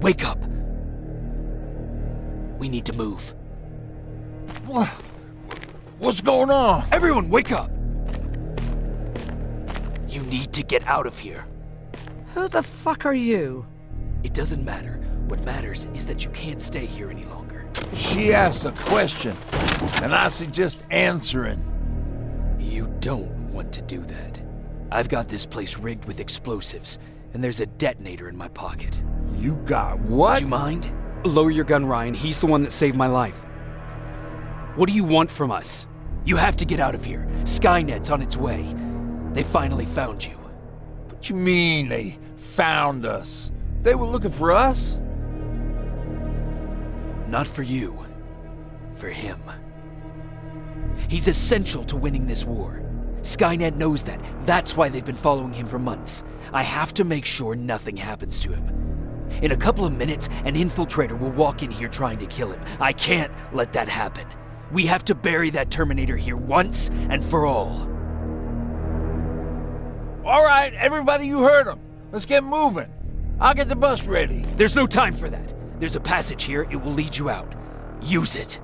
wake up! We need to move. What's going on? Everyone, wake up! You need to get out of here. Who the fuck are you? It doesn't matter. What matters is that you can't stay here any longer. She asked a question, and I suggest answering. You don't want to do that. I've got this place rigged with explosives, and there's a detonator in my pocket. You got what? Would you mind? Lower your gun, Ryan. He's the one that saved my life. What do you want from us? You have to get out of here. Skynet's on its way. They finally found you. What you mean they found us? They were looking for us? Not for you. For him. He's essential to winning this war. Skynet knows that. That's why they've been following him for months. I have to make sure nothing happens to him. In a couple of minutes, an infiltrator will walk in here trying to kill him. I can't let that happen. We have to bury that Terminator here once and for all. All right, everybody, you heard him. Let's get moving. I'll get the bus ready. There's no time for that. There's a passage here. It will lead you out. Use it.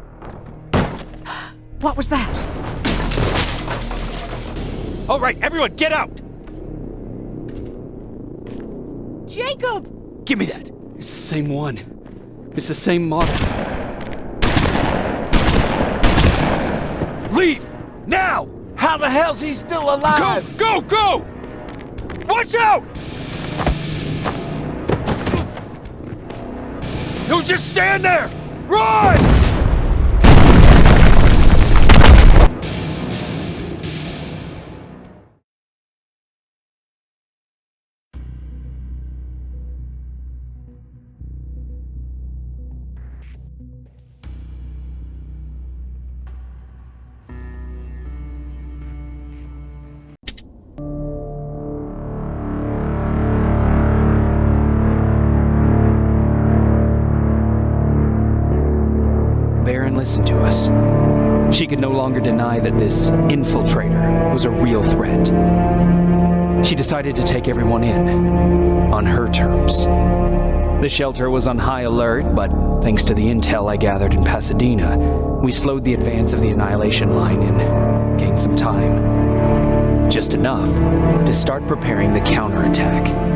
What was that? All right, everyone, get out! Jacob! Give me that. It's the same one. It's the same model. Leave! Now! How the hell's he still alive? Go! Go! Watch out! Don't just stand there! Run! Baron listened to us. She could no longer deny that this infiltrator was a real threat. She decided to take everyone in, on her terms. The shelter was on high alert, but thanks to the intel I gathered in Pasadena, we slowed the advance of the Annihilation Line and gained some time. Just enough to start preparing the counterattack.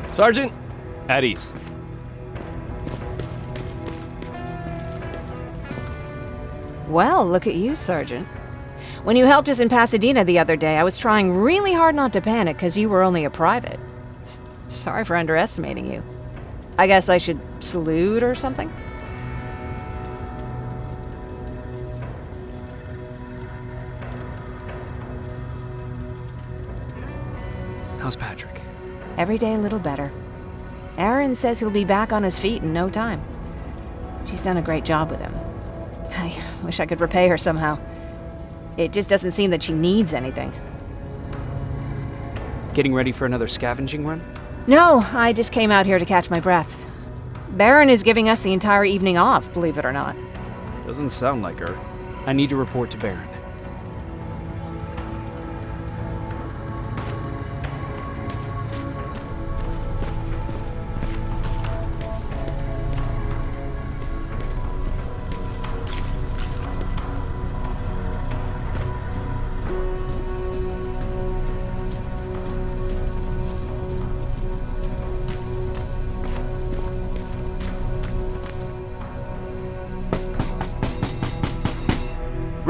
Sergeant, at ease. Well, look at you, Sergeant. When you helped us in Pasadena the other day, I was trying really hard not to panic because you were only a private. Sorry for underestimating you. I guess I should salute or something? How's Patrick? Every day a little better. Aaron says he'll be back on his feet in no time. She's done a great job with him. I wish I could repay her somehow. It just doesn't seem that she needs anything. Getting ready for another scavenging run? No, I just came out here to catch my breath. Baron is giving us the entire evening off, believe it or not. Doesn't sound like her. I need to report to Baron.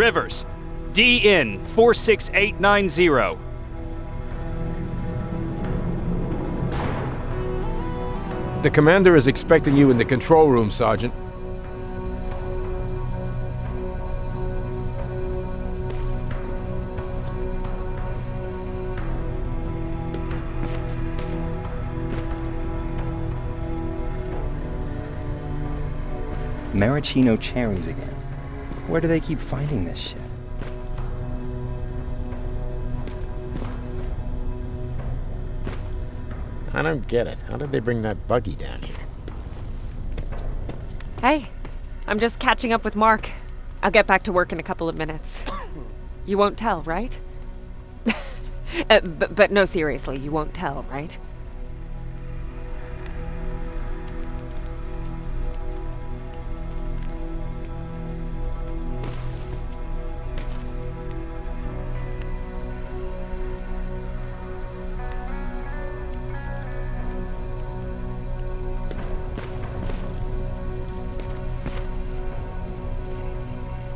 Rivers, DN 46890. The commander is expecting you in the control room, Sergeant. Maraschino cherries again. Where do they keep finding this shit? I don't get it. How did they bring that buggy down here? Hey, I'm just catching up with Mark. I'll get back to work in a couple of minutes. You won't tell, right? But no, seriously, you won't tell, right?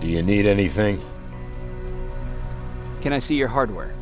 Do you need anything? Can I see your hardware?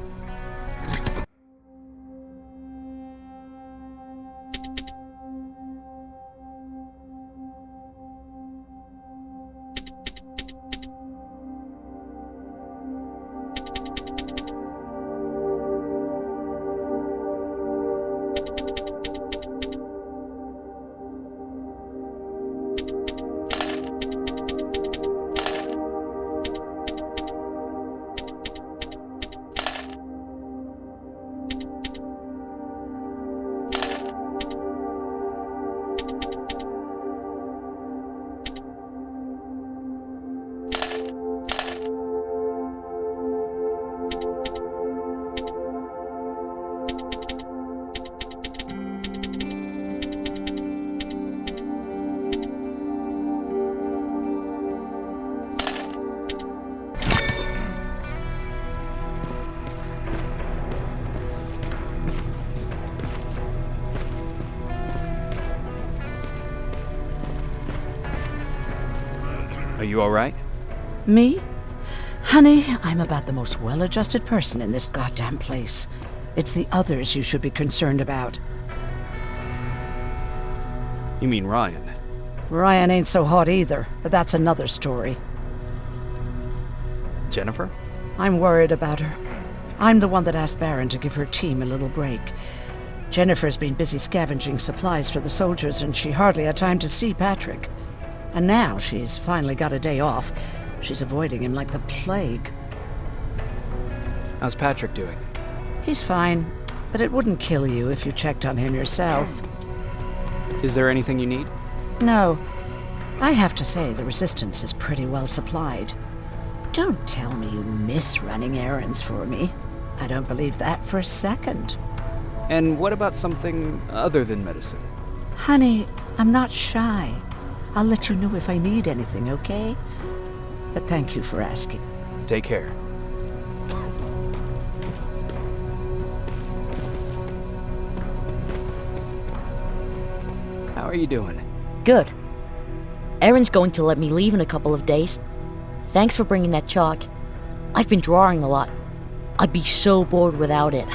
Are you alright? Me? Honey, I'm about the most well-adjusted person in this goddamn place. It's the others you should be concerned about. You mean Ryan? Ryan ain't so hot either, but that's another story. Jennifer? I'm worried about her. I'm the one that asked Baron to give her team a little break. Jennifer's been busy scavenging supplies for the soldiers, and she hardly had time to see Patrick. And now she's finally got a day off. She's avoiding him like the plague. How's Patrick doing? He's fine, but it wouldn't kill you if you checked on him yourself. Is there anything you need? No. I have to say the Resistance is pretty well supplied. Don't tell me you miss running errands for me. I don't believe that for a second. And what about something other than medicine? Honey, I'm not shy. I'll let you know if I need anything, okay? But thank you for asking. Take care. How are you doing? Good. Erin's going to let me leave in a couple of days. Thanks for bringing that chalk. I've been drawing a lot. I'd be so bored without it.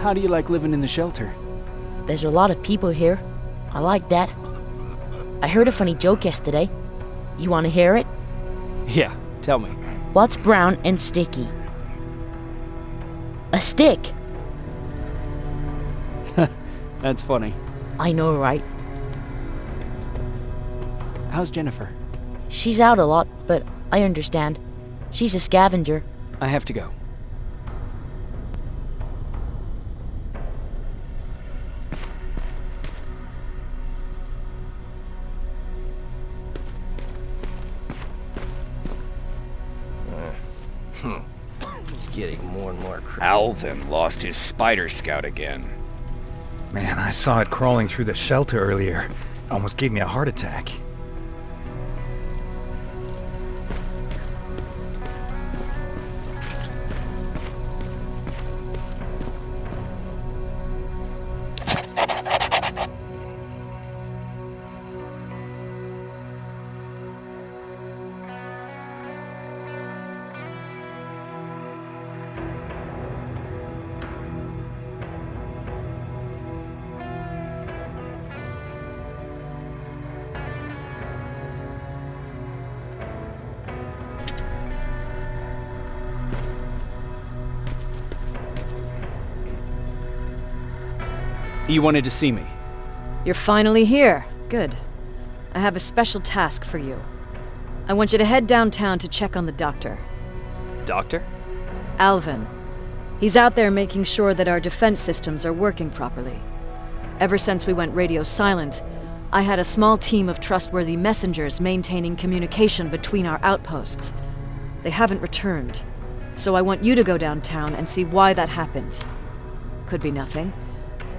How do you like living in the shelter? There's a lot of people here. I like that. I heard a funny joke yesterday. You want to hear it? Yeah, tell me. What's brown and sticky? A stick. That's funny. I know, right? How's Jennifer? She's out a lot, but I understand. She's a scavenger. I have to go. It's getting more and more crazy. Alvin lost his spider scout again. Man, I saw it crawling through the shelter earlier. Almost gave me a heart attack. You wanted to see me. You're finally here. Good. I have a special task for you. I want you to head downtown to check on the doctor. Doctor? Alvin. He's out there making sure that our defense systems are working properly. Ever since we went radio silent, I had a small team of trustworthy messengers maintaining communication between our outposts. They haven't returned, so I want you to go downtown and see why that happened. Could be nothing,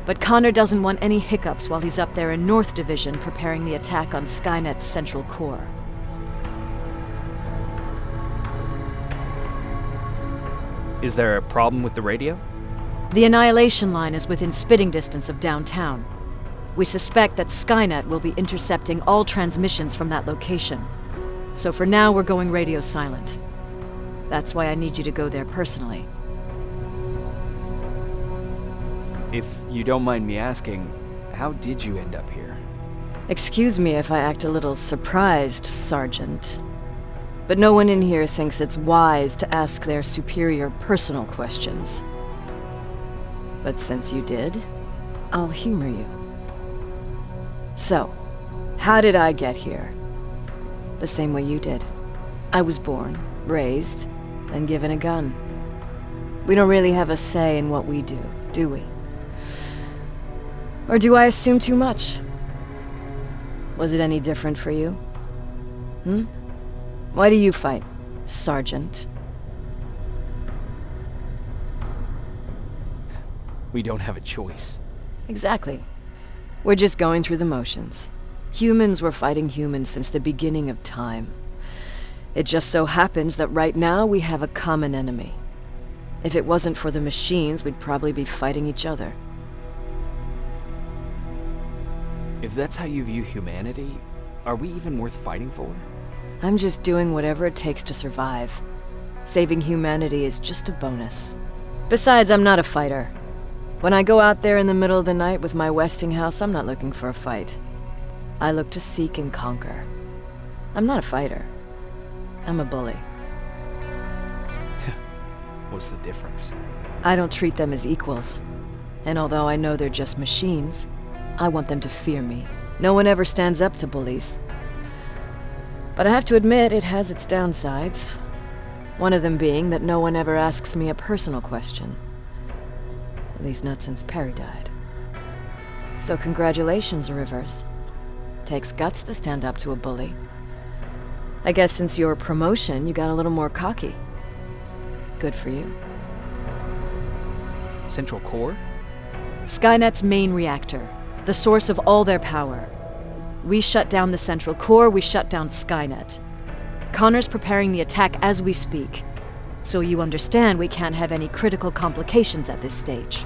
but Connor doesn't want any hiccups while he's up there in North Division preparing the attack on Skynet's central core. Is there a problem with the radio? The Annihilation Line is within spitting distance of downtown. We suspect that Skynet will be intercepting all transmissions from that location. So for now, we're going radio silent. That's why I need you to go there personally. If you don't mind me asking, how did you end up here? Excuse me if I act a little surprised, Sergeant. But no one in here thinks it's wise to ask their superior personal questions. But since you did, I'll humor you. So, how did I get here? The same way you did. I was born, raised, and given a gun. We don't really have a say in what we do we? Or do I assume too much? Was it any different for you? Why do you fight, Sergeant? We don't have a choice. Exactly. We're just going through the motions. Humans were fighting humans since the beginning of time. It just so happens that right now we have a common enemy. If it wasn't for the machines, we'd probably be fighting each other. If that's how you view humanity, are we even worth fighting for? I'm just doing whatever it takes to survive. Saving humanity is just a bonus. Besides, I'm not a fighter. When I go out there in the middle of the night with my Westinghouse, I'm not looking for a fight. I look to seek and conquer. I'm not a fighter. I'm a bully. What's the difference? I don't treat them as equals. And although I know they're just machines, I want them to fear me. No one ever stands up to bullies. But I have to admit, it has its downsides. One of them being that no one ever asks me a personal question. At least not since Perry died. So congratulations, Rivers. Takes guts to stand up to a bully. I guess since your promotion, you got a little more cocky. Good for you. Central Core? Skynet's main reactor. The source of all their power. We shut down the Central Core, we shut down Skynet. Connor's preparing the attack as we speak. So you understand we can't have any critical complications at this stage.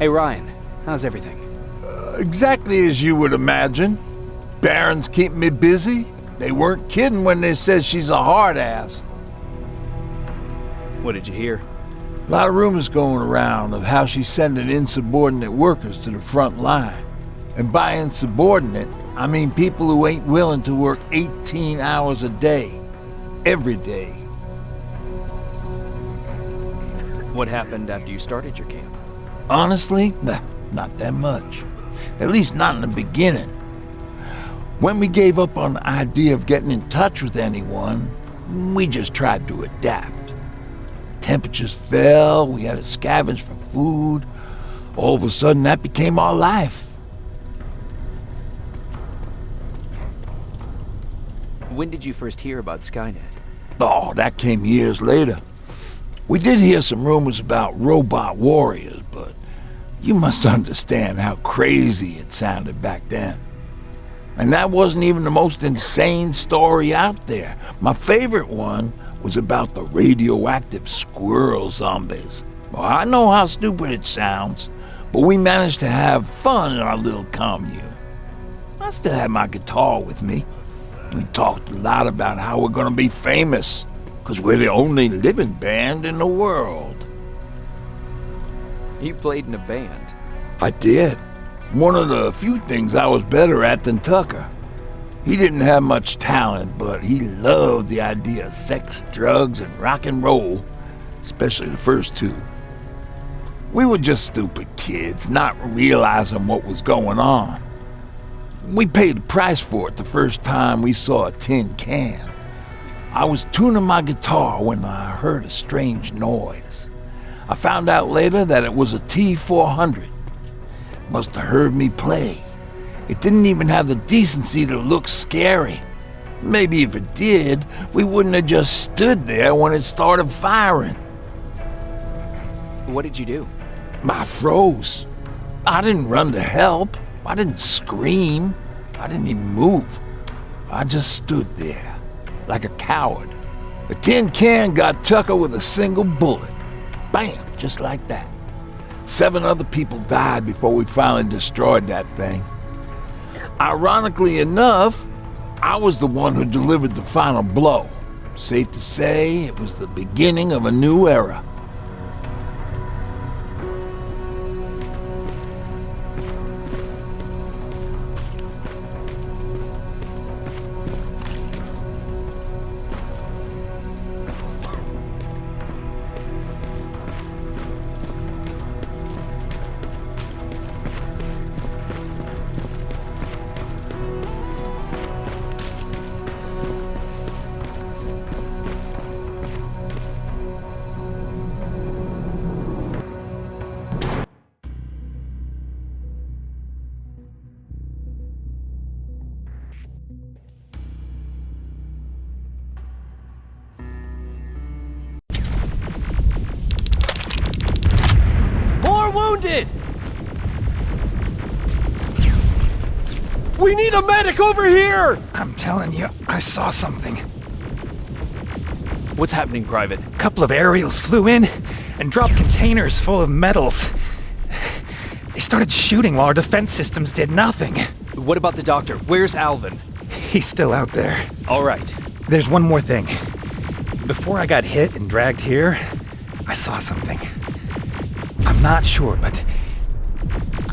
Hey Ryan, how's everything? Exactly as you would imagine. Baron's keeping me busy. They weren't kidding when they said she's a hard ass. What did you hear? A lot of rumors going around of how she's sending insubordinate workers to the front line. And by insubordinate, I mean people who ain't willing to work 18 hours a day. Every day. What happened after you started your camp? Honestly, nah, not that much. At least not in the beginning. When we gave up on the idea of getting in touch with anyone, we just tried to adapt. Temperatures fell, we had to scavenge for food. All of a sudden, that became our life. When did you first hear about Skynet? Oh, that came years later. We did hear some rumors about robot warriors, but you must understand how crazy it sounded back then. And that wasn't even the most insane story out there. My favorite one was about the radioactive squirrel zombies. Well, I know how stupid it sounds, but we managed to have fun in our little commune. I still had my guitar with me. We talked a lot about how we're gonna be famous, 'cause we're the only living band in the world. You played in a band. I did. One of the few things I was better at than Tucker. He didn't have much talent, but he loved the idea of sex, drugs, and rock and roll, especially the first two. We were just stupid kids, not realizing what was going on. We paid the price for it the first time we saw a tin can. I was tuning my guitar when I heard a strange noise. I found out later that it was a T-400. Must have heard me play. It didn't even have the decency to look scary. Maybe if it did, we wouldn't have just stood there when it started firing. What did you do? I froze. I didn't run to help. I didn't scream. I didn't even move. I just stood there, like a coward. The tin can got Tucker with a single bullet. Bam, just like that. 7 other people died before we finally destroyed that thing. Ironically enough, I was the one who delivered the final blow. Safe to say, it was the beginning of a new era. Wounded! We need a medic over here! I'm telling you, I saw something. What's happening, Private? A couple of aerials flew in and dropped containers full of metals. They started shooting while our defense systems did nothing. What about the doctor? Where's Alvin? He's still out there. All right. There's one more thing. Before I got hit and dragged here, I saw something. I'm not sure, but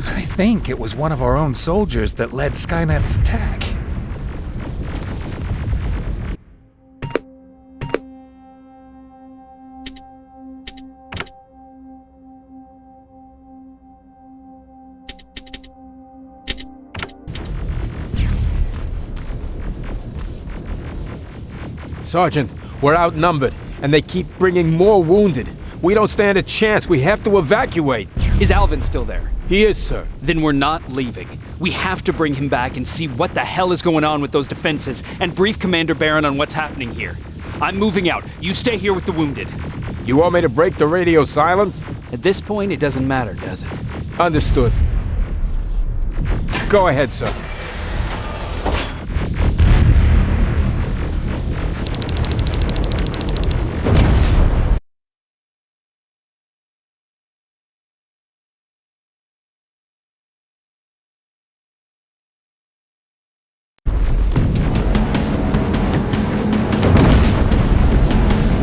I think it was one of our own soldiers that led Skynet's attack. Sergeant, we're outnumbered, and they keep bringing more wounded. We don't stand a chance. We have to evacuate. Is Alvin still there? He is, sir. Then we're not leaving. We have to bring him back and see what the hell is going on with those defenses and brief Commander Barron on what's happening here. I'm moving out. You stay here with the wounded. You want me to break the radio silence? At this point, it doesn't matter, does it? Understood. Go ahead, sir.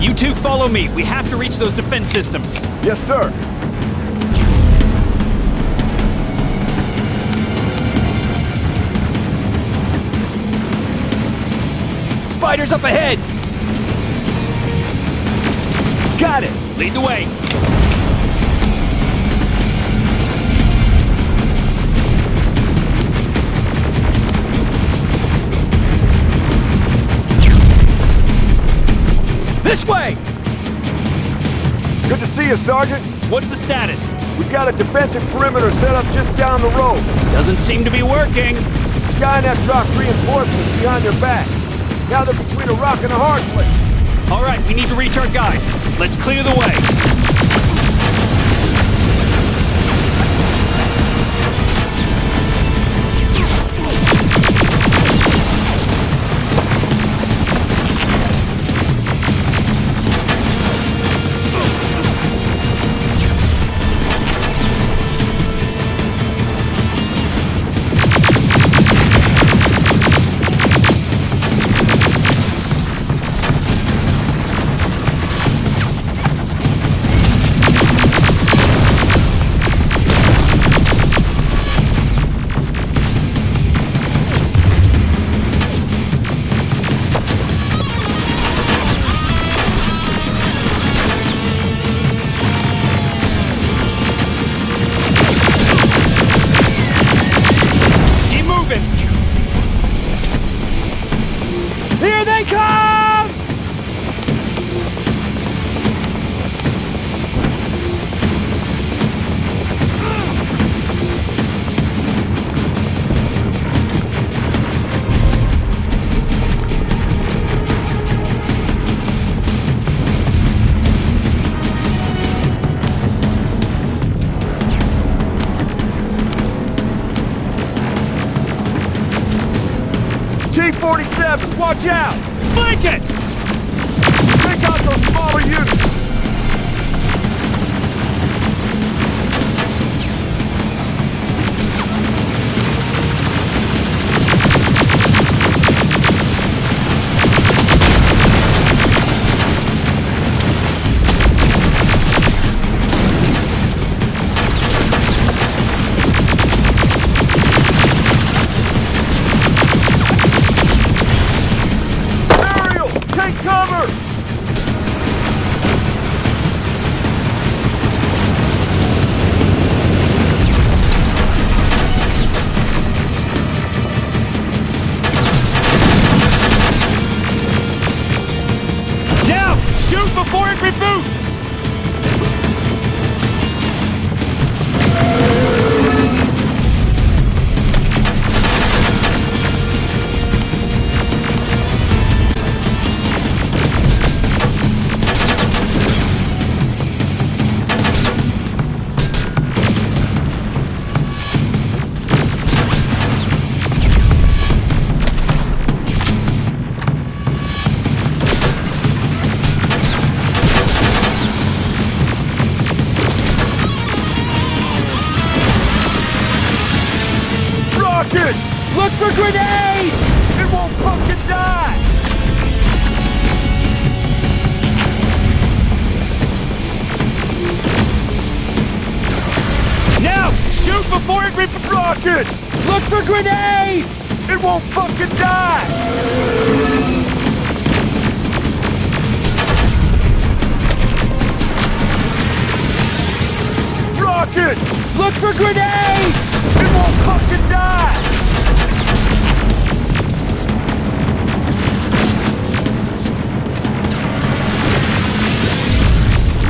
You two follow me. We have to reach those defense systems. Yes, sir. Spiders up ahead! Got it! Lead the way! This way! Good to see you, Sergeant. What's the status? We've got a defensive perimeter set up just down the road. Doesn't seem to be working. Skynet dropped reinforcements behind their backs. Now they're between a rock and a hard place. All right, we need to reach our guys. Let's clear the way. T-47, watch out! Flank it! Take out those smaller units! Before it reboots! Look for grenades! It won't fucking die! Now! Shoot before it rockets! Look for grenades! It won't fucking die! Rockets! Look for grenades! It won't fucking die!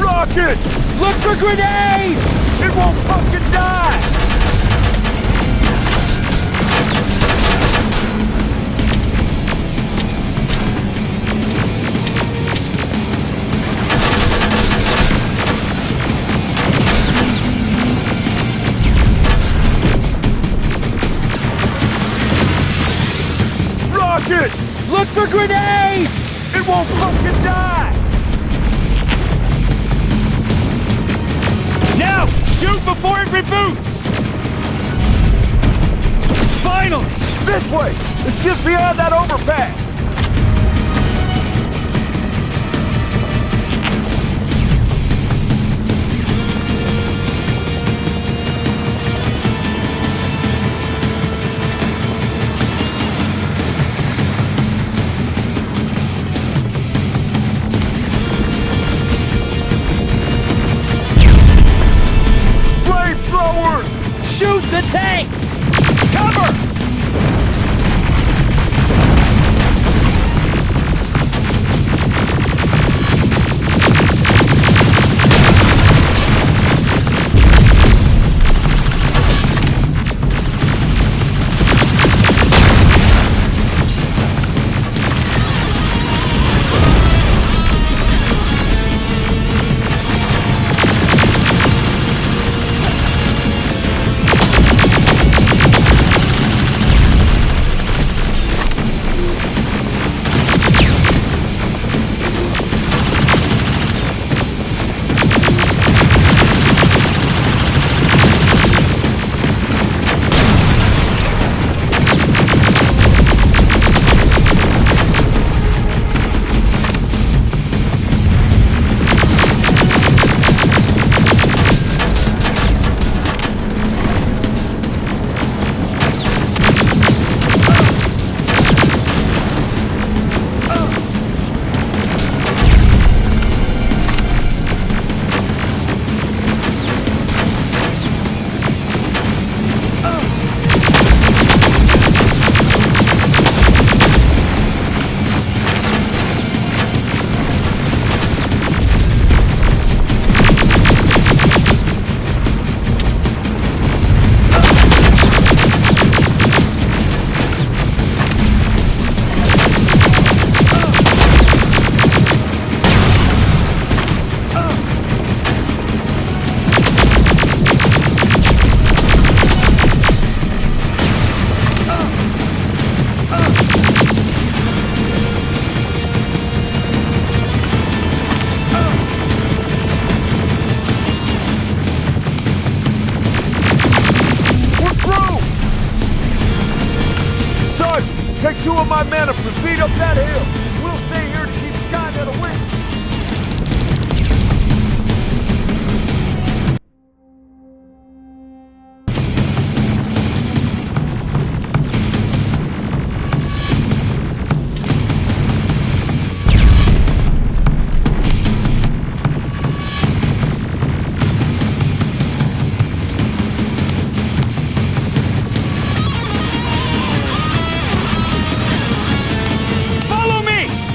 Rockets! Look for grenades! It won't fucking die! Rockets! Look for grenades! It won't fucking die! Now! Shoot before it reboots! Finally! This way! It's just beyond that overpass! Shoot the tank! Cover! Take 2 of my men and proceed up that hill. We'll stay here to keep Skynet awake.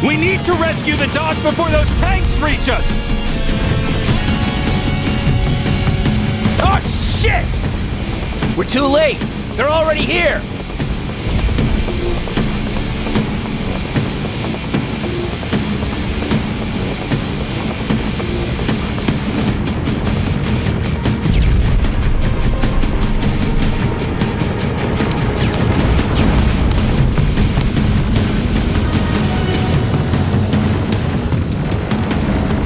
We need to rescue the dock before those tanks reach us! Oh, shit! We're too late! They're already here!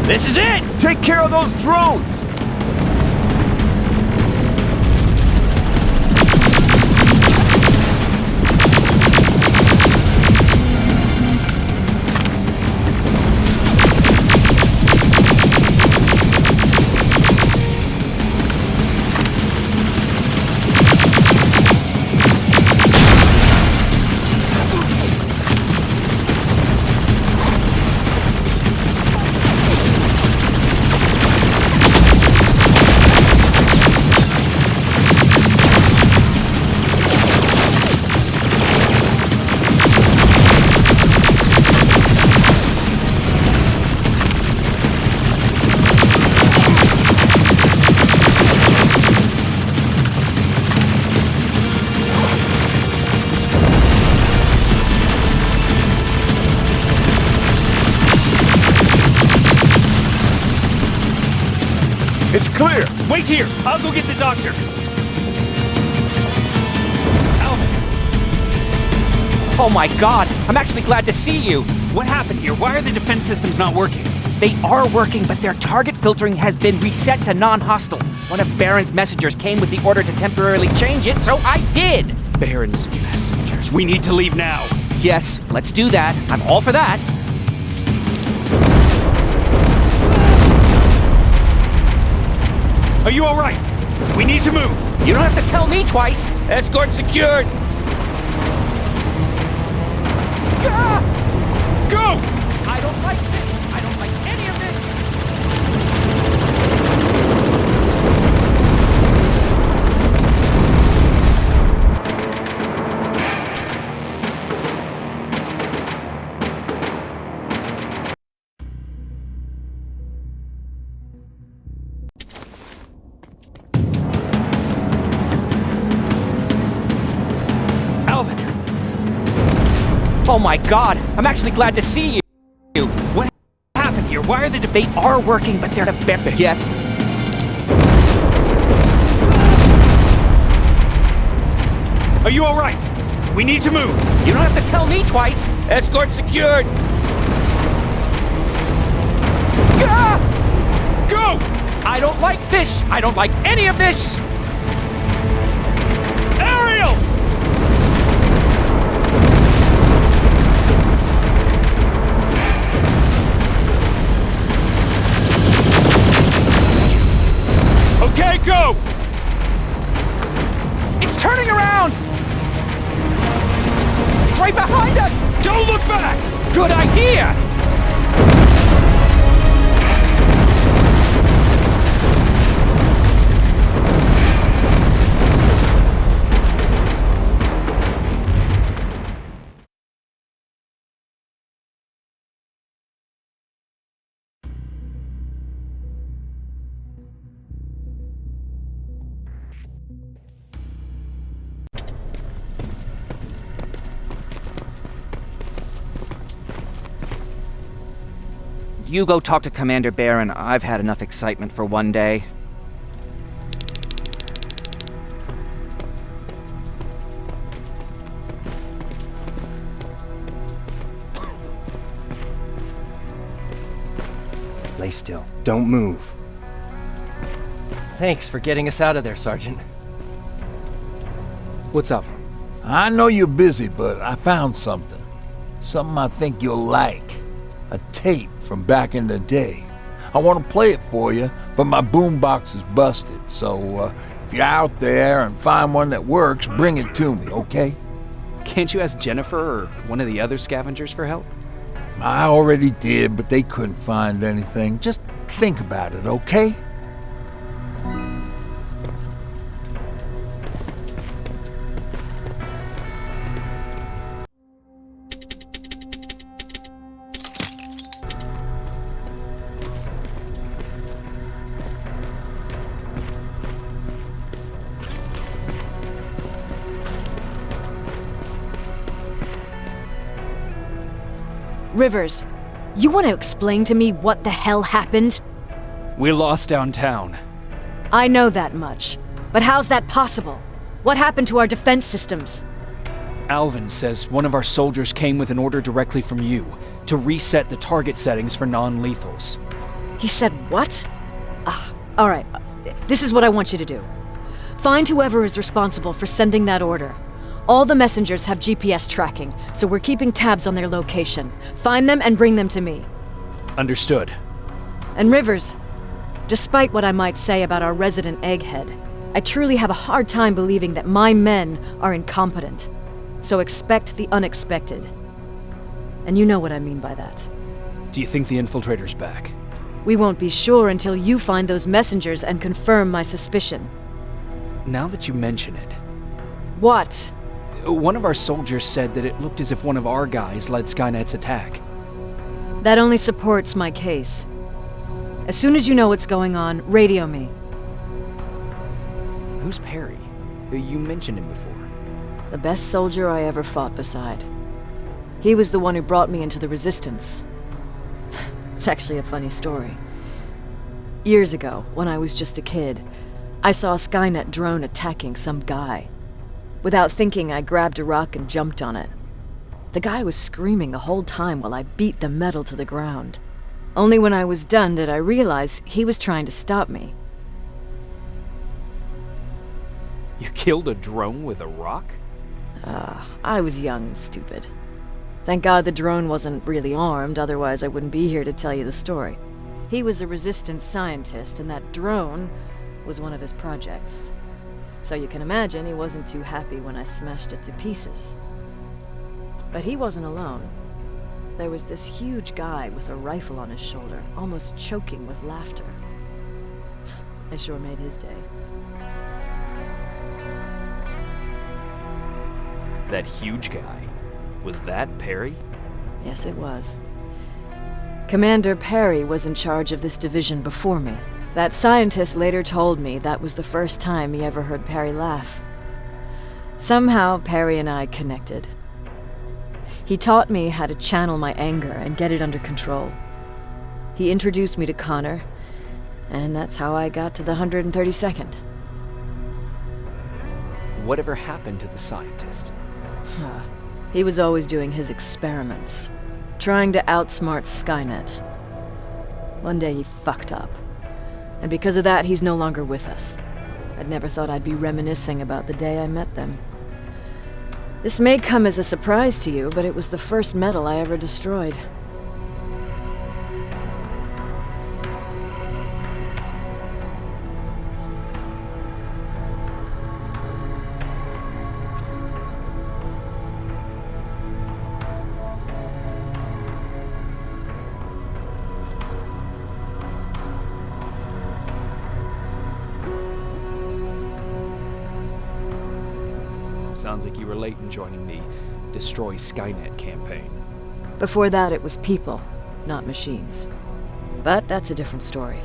This is it! Take care of those drones! It's clear! Wait here! I'll go get the doctor! Alvin! Oh my god! I'm actually glad to see you! What happened here? Why are the defense systems not working? They are working, but their target filtering has been reset to non-hostile. One of Baron's messengers came with the order to temporarily change it, so I did! Baron's messengers. We need to leave now. Yes, let's do that. I'm all for that. Are you alright? We need to move. You don't have to tell me twice. Escort secured. Go! I don't like this. I don't like any of this. Alvin! Oh my god! I'm actually glad to see you! What happened here? Why are the They are working, but they're the best yet. Are you alright? We need to move. You don't have to tell me twice. Escort secured. Go! I don't like this. I don't like any of this. Ariel! Okay, go! It's turning around! It's right behind us! Don't look back! Good idea! You go talk to Commander Baron. I've had enough excitement for one day. Lay still. Don't move. Thanks for getting us out of there, Sergeant. What's up? I know you're busy, but I found something. Something I think you'll like. A tape from back in the day. I want to play it for you, but my boombox is busted, so if you're out there and find one that works, bring it to me, okay? Can't you ask Jennifer or one of the other scavengers for help? I already did, but they couldn't find anything. Just think about it, okay? Rivers, you want to explain to me what the hell happened? We lost downtown. I know that much. But how's that possible? What happened to our defense systems? Alvin says one of our soldiers came with an order directly from you to reset the target settings for non-lethals. He said what? All right. This is what I want you to do. Find whoever is responsible for sending that order. All the messengers have GPS tracking, so we're keeping tabs on their location. Find them and bring them to me. Understood. And Rivers, despite what I might say about our resident egghead, I truly have a hard time believing that my men are incompetent. So expect the unexpected. And you know what I mean by that. Do you think the infiltrator's back? We won't be sure until you find those messengers and confirm my suspicion. Now that you mention it... What? One of our soldiers said that it looked as if one of our guys led Skynet's attack. That only supports my case. As soon as you know what's going on, radio me. Who's Perry? You mentioned him before. The best soldier I ever fought beside. He was the one who brought me into the Resistance. It's actually a funny story. Years ago, when I was just a kid, I saw a Skynet drone attacking some guy. Without thinking, I grabbed a rock and jumped on it. The guy was screaming the whole time while I beat the metal to the ground. Only when I was done did I realize he was trying to stop me. You killed a drone with a rock? I was young and stupid. Thank God the drone wasn't really armed, otherwise I wouldn't be here to tell you the story. He was a resistance scientist, and that drone was one of his projects. So you can imagine he wasn't too happy when I smashed it to pieces. But he wasn't alone. There was this huge guy with a rifle on his shoulder, almost choking with laughter. I sure made his day. That huge guy. Was that Perry? Yes, it was. Commander Perry was in charge of this division before me. That scientist later told me that was the first time he ever heard Perry laugh. Somehow, Perry and I connected. He taught me how to channel my anger and get it under control. He introduced me to Connor, and that's how I got to the 132nd. Whatever happened to the scientist? He was always doing his experiments, trying to outsmart Skynet. One day he fucked up. And because of that, he's no longer with us. I'd never thought I'd be reminiscing about the day I met them. This may come as a surprise to you, but it was the first metal I ever destroyed. Sounds like you were late in joining the Destroy Skynet campaign. Before that, it was people, not machines. But that's a different story.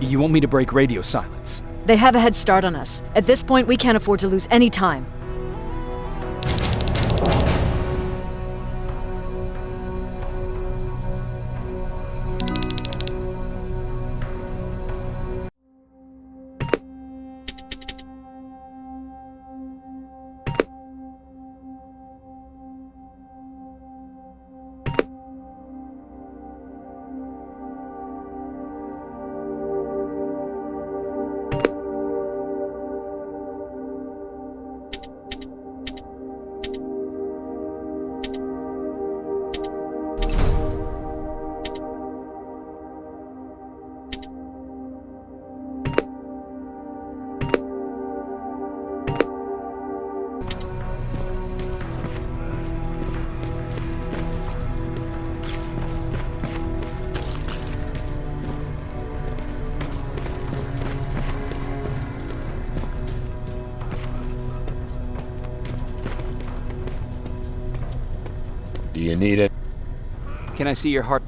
You want me to break radio silence? They have a head start on us. At this point, we can't afford to lose any time. Do you need it? Can I see your heart?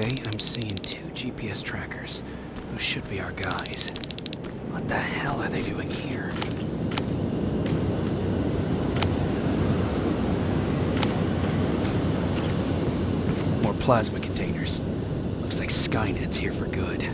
Okay, I'm seeing 2 GPS trackers. Those should be our guys. What the hell are they doing here? More plasma containers. Looks like Skynet's here for good.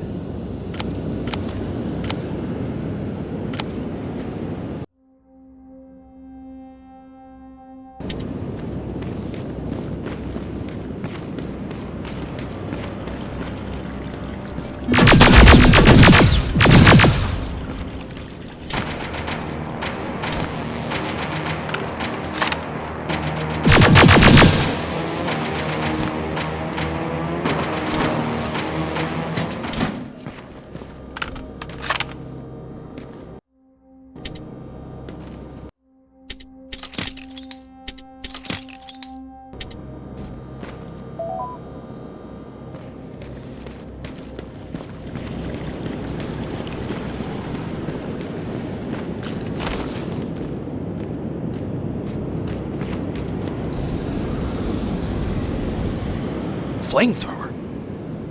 Flamethrower?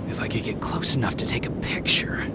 If I could get close enough to take a picture.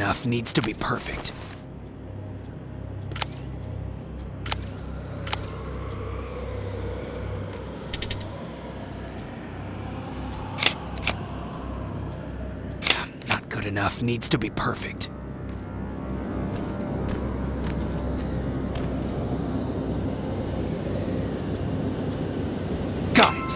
enough, needs to be perfect. Not good enough, needs to be perfect. Got it.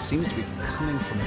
seems to be coming from here.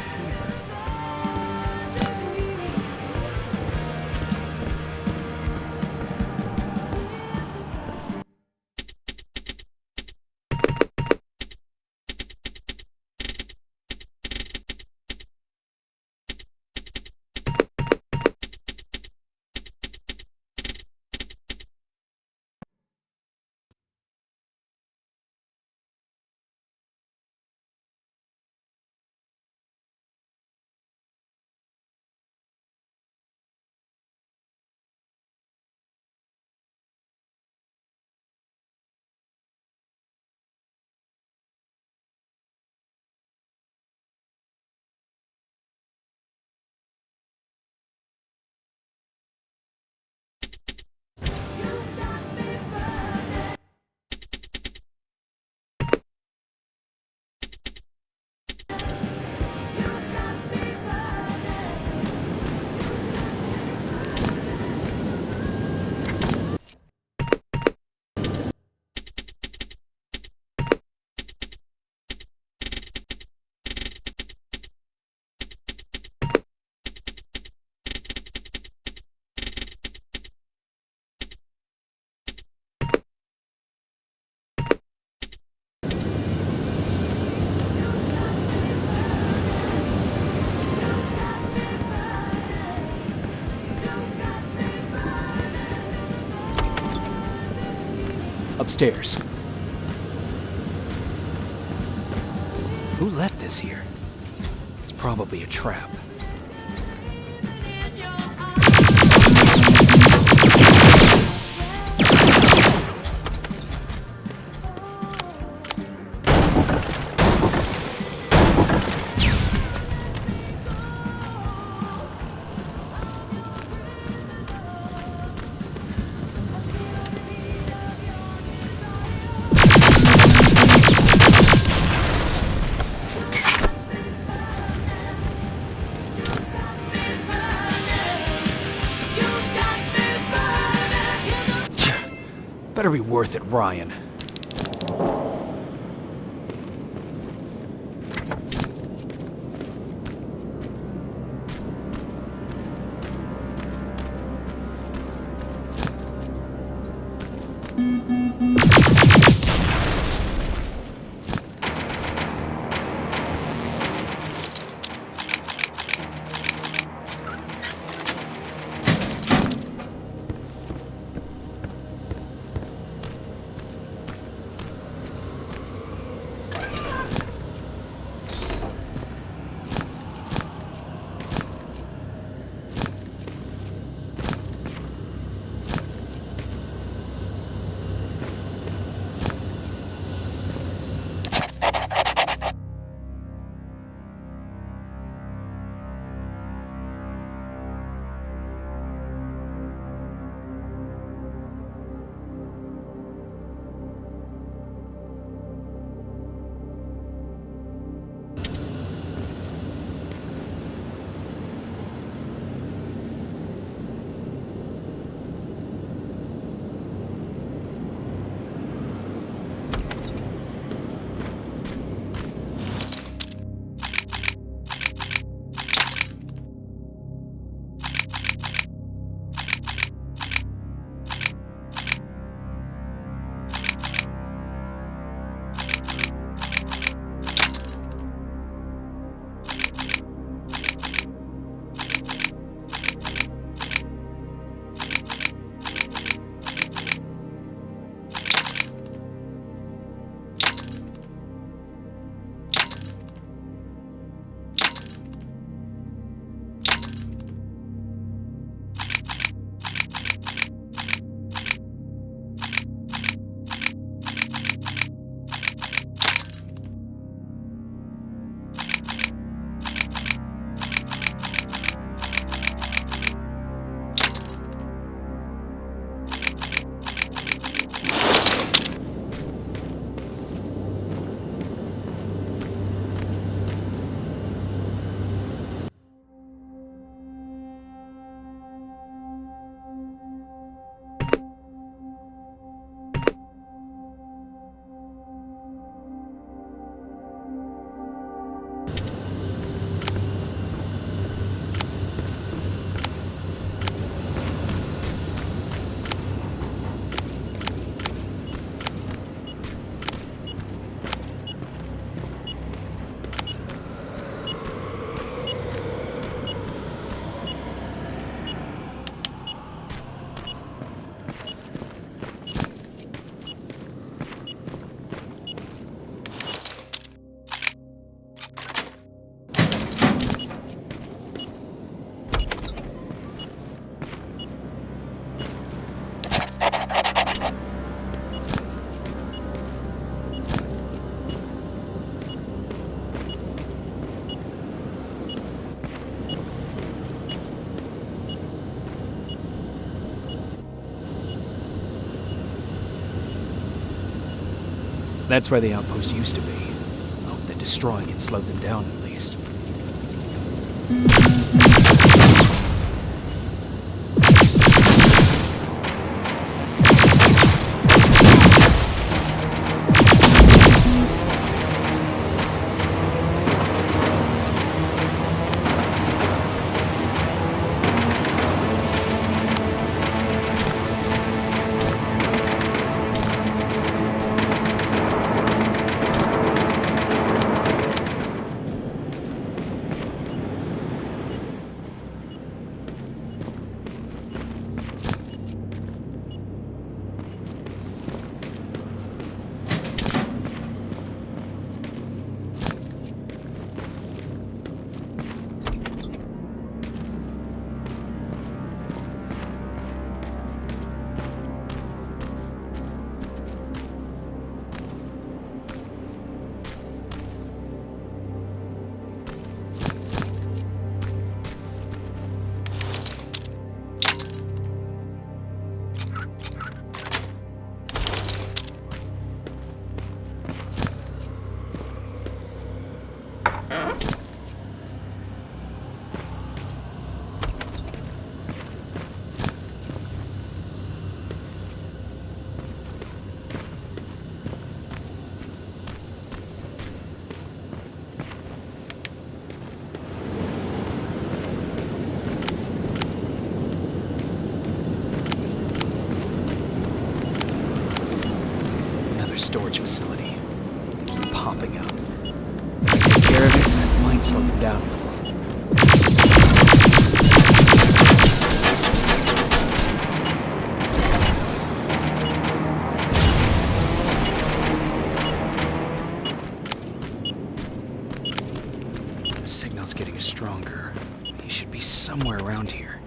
Upstairs. Who left this here? It's probably a trap. Better be worth it, Ryan. That's where the outpost used to be. I hope that destroying it slowed them down at least. Storage facility. They keep popping up. If I take care of it, that might slow them down a little. The signal's getting stronger. He should be somewhere around here.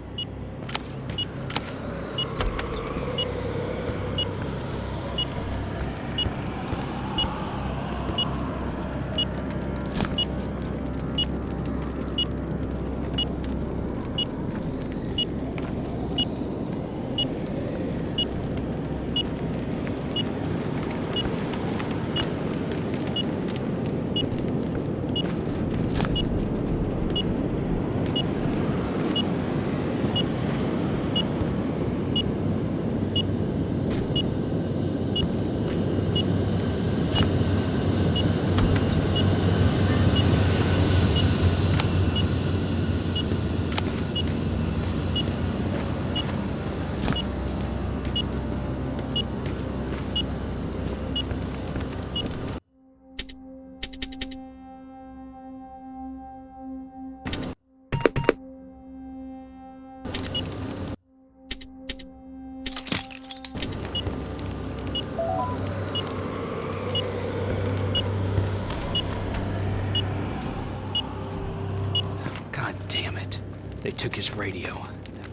Damn it. They took his radio.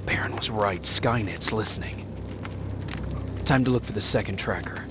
Baron was right. Skynet's listening. Time to look for the second tracker.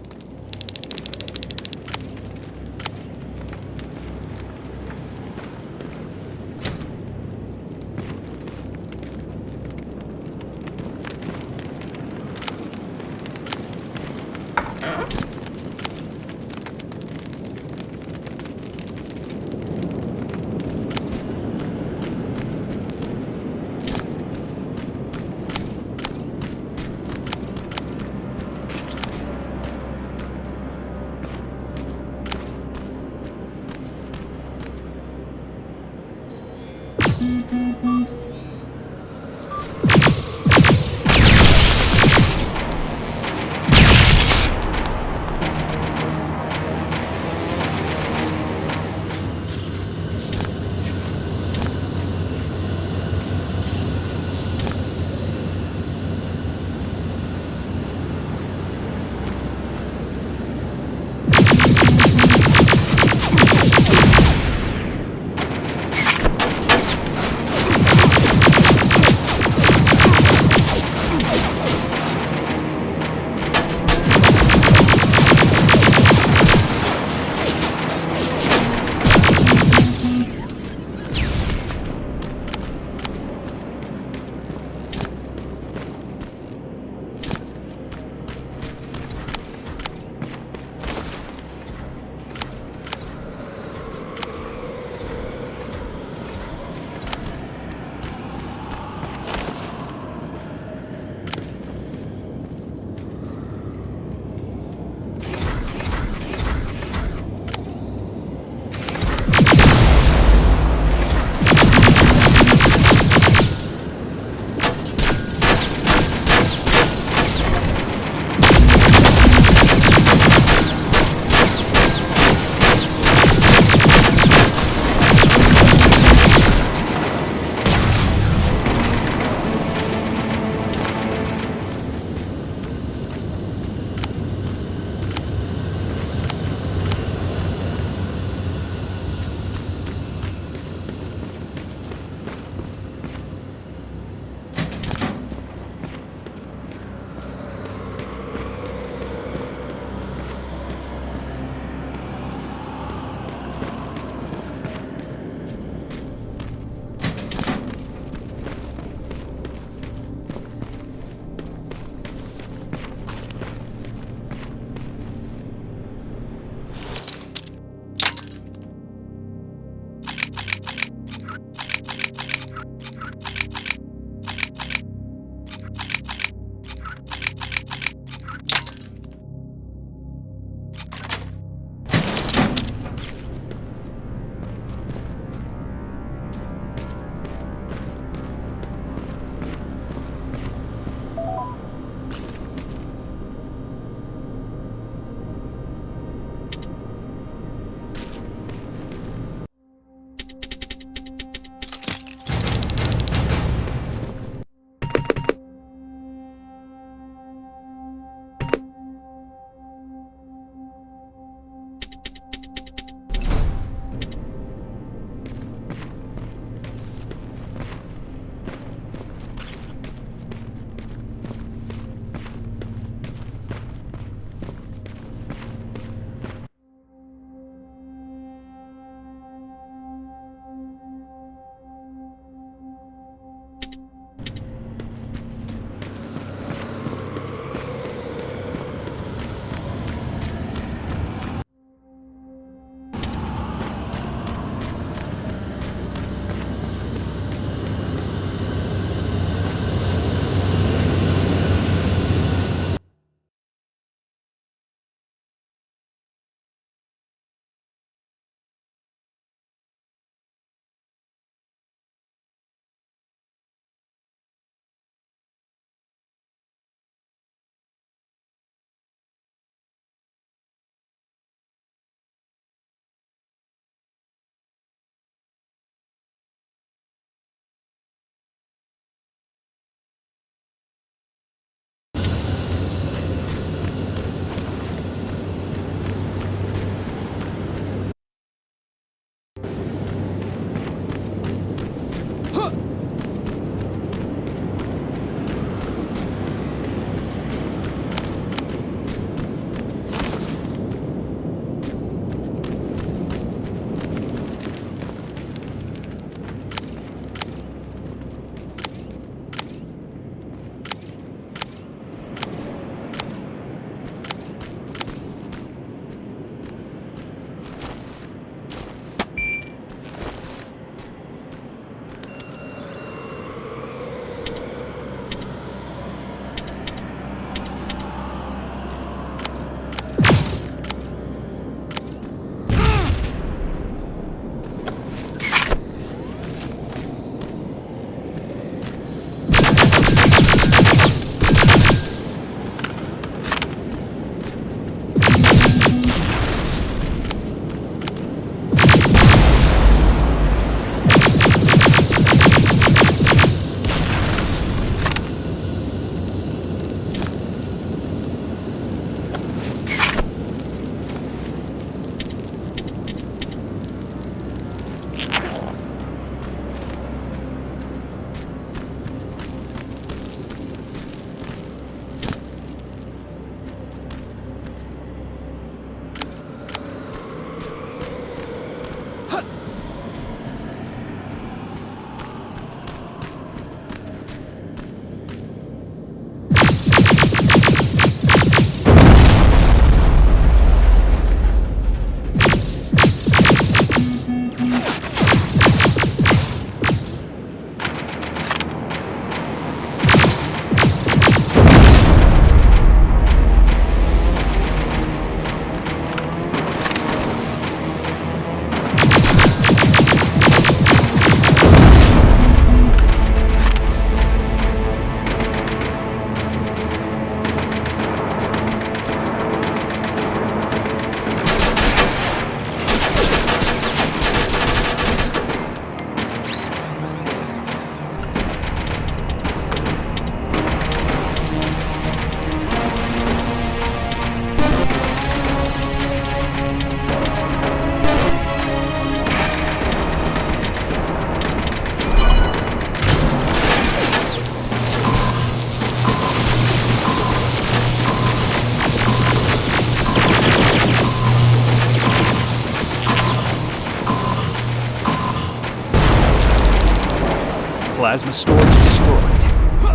Plasma storage destroyed.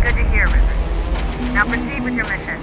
Good to hear, River. Now proceed with your mission.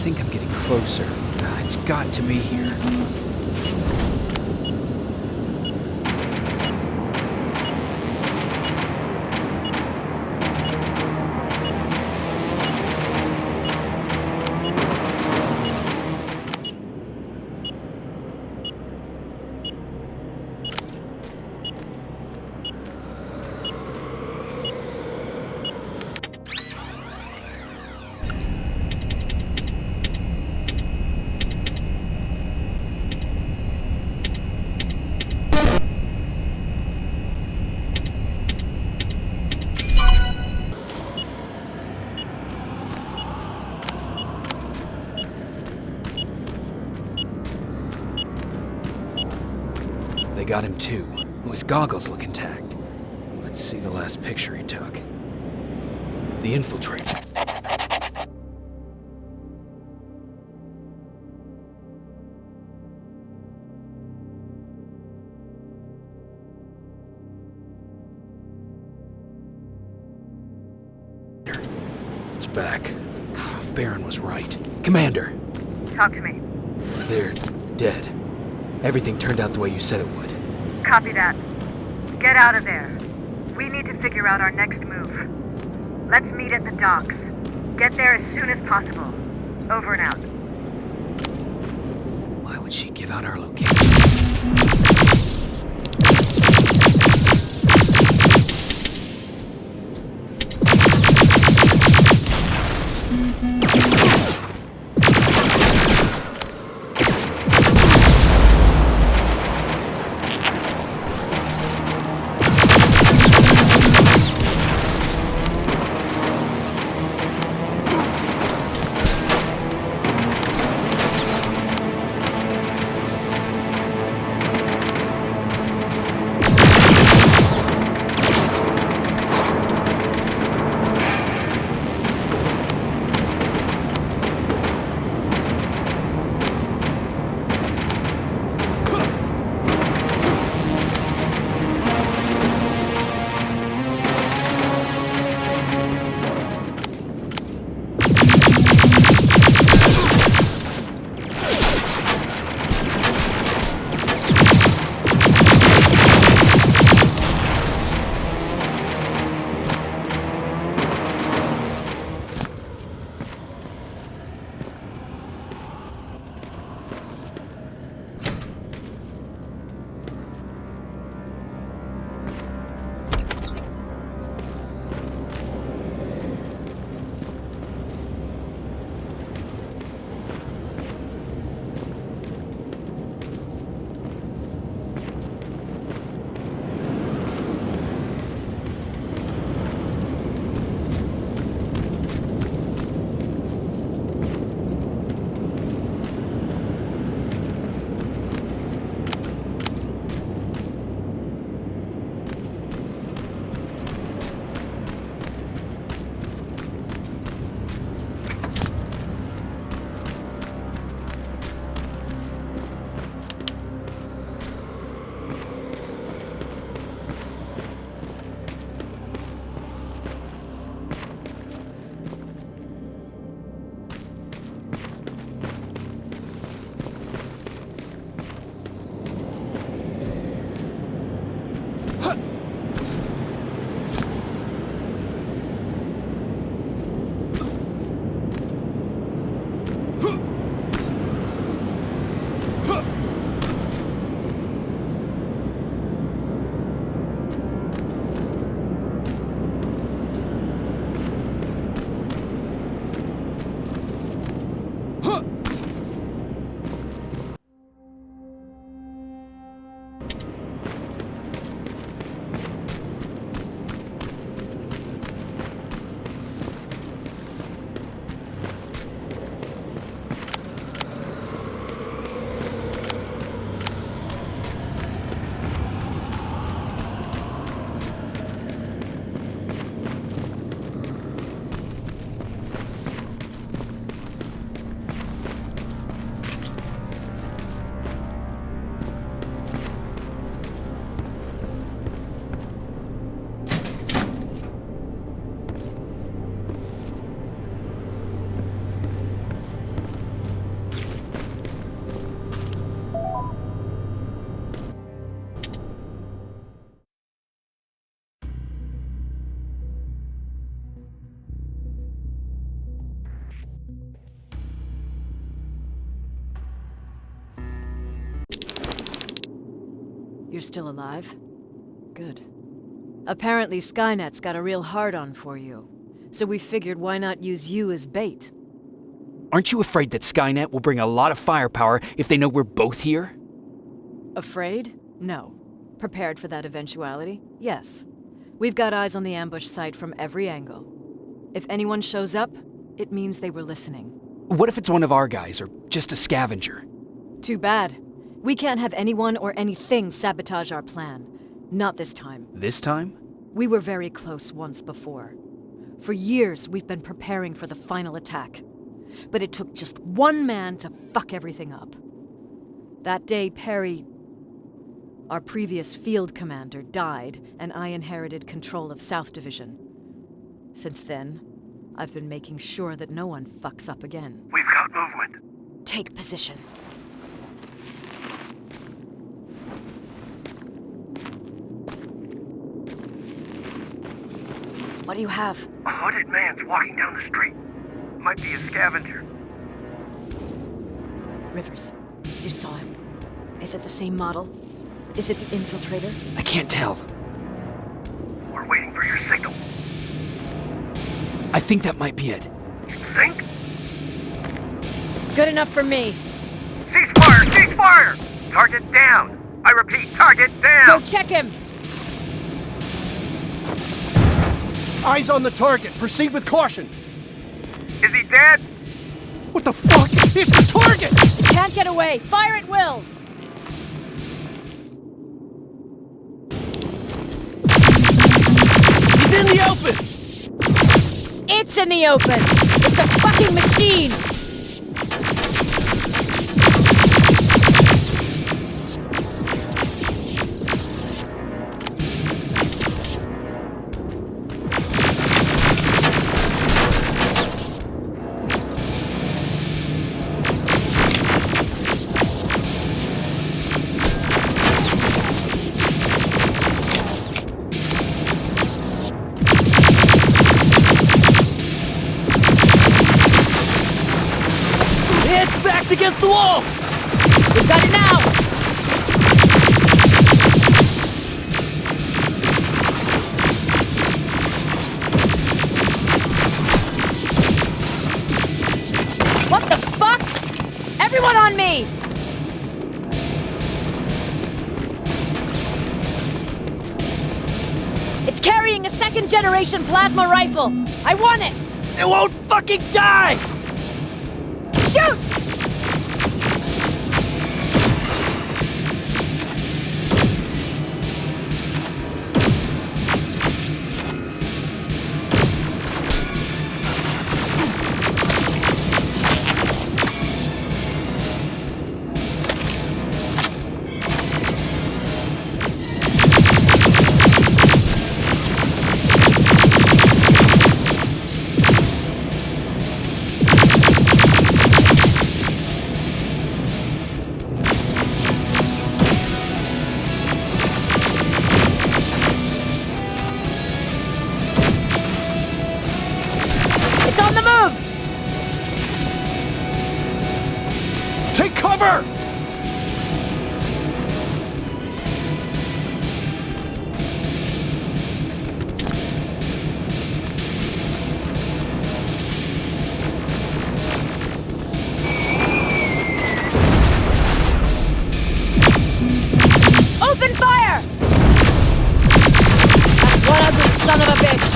think I'm getting closer. It's got to be here. They got him too. His goggles look intact. Let's see the last picture he took. The infiltrator. It's back. Baron was right. Commander! Talk to me. They're dead. Everything turned out the way you said it would. Copy that. Get out of there. We need to figure out our next move. Let's meet at the docks. Get there as soon as possible. Over and out. Why would she give out our location? You're still alive? Good. Apparently Skynet's got a real hard-on for you. So we figured why not use you as bait? Aren't you afraid that Skynet will bring a lot of firepower if they know we're both here? Afraid? No. Prepared for that eventuality? Yes. We've got eyes on the ambush site from every angle. If anyone shows up, it means they were listening. What if it's one of our guys, or just a scavenger? Too bad. We can't have anyone or anything sabotage our plan. Not this time. This time? We were very close once before. For years, we've been preparing for the final attack. But it took just one man to fuck everything up. That day, Perry, our previous field commander, died, and I inherited control of South Division. Since then, I've been making sure that no one fucks up again. We've got movement. Take position. What do you have? A hooded man's walking down the street. Might be a scavenger. Rivers, you saw him. Is it the same model? Is it the infiltrator? I can't tell. We're waiting for your signal. I think that might be it. You think? Good enough for me. Cease fire! Cease fire! Target down! I repeat, target down! Go check him! Eyes on the target. Proceed with caution. Is he dead? What the fuck? It's the target! He can't get away. Fire at will! He's in the open! It's in the open! It's a fucking machine! Against the wall! We've got it now! What the fuck? Everyone on me! It's carrying a second-generation plasma rifle! I want it! It won't fucking die! Shoot! Take cover! Open fire! That's one ugly son of a bitch!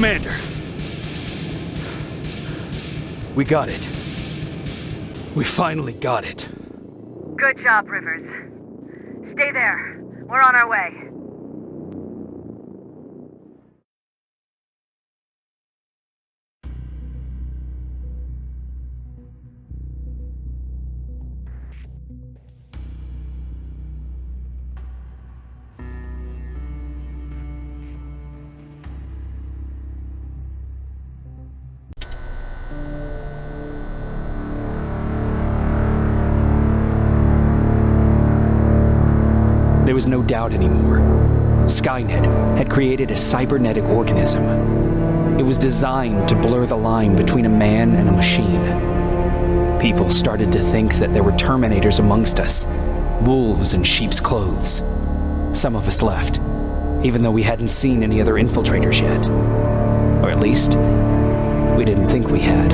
Commander. We got it. We finally got it. Good job, Rivers. Stay there. We're on our way. There was no doubt anymore. Skynet had created a cybernetic organism. It was designed to blur the line between a man and a machine. People started to think that there were Terminators amongst us, wolves in sheep's clothes. Some of us left, even though we hadn't seen any other infiltrators yet. Or at least, we didn't think we had.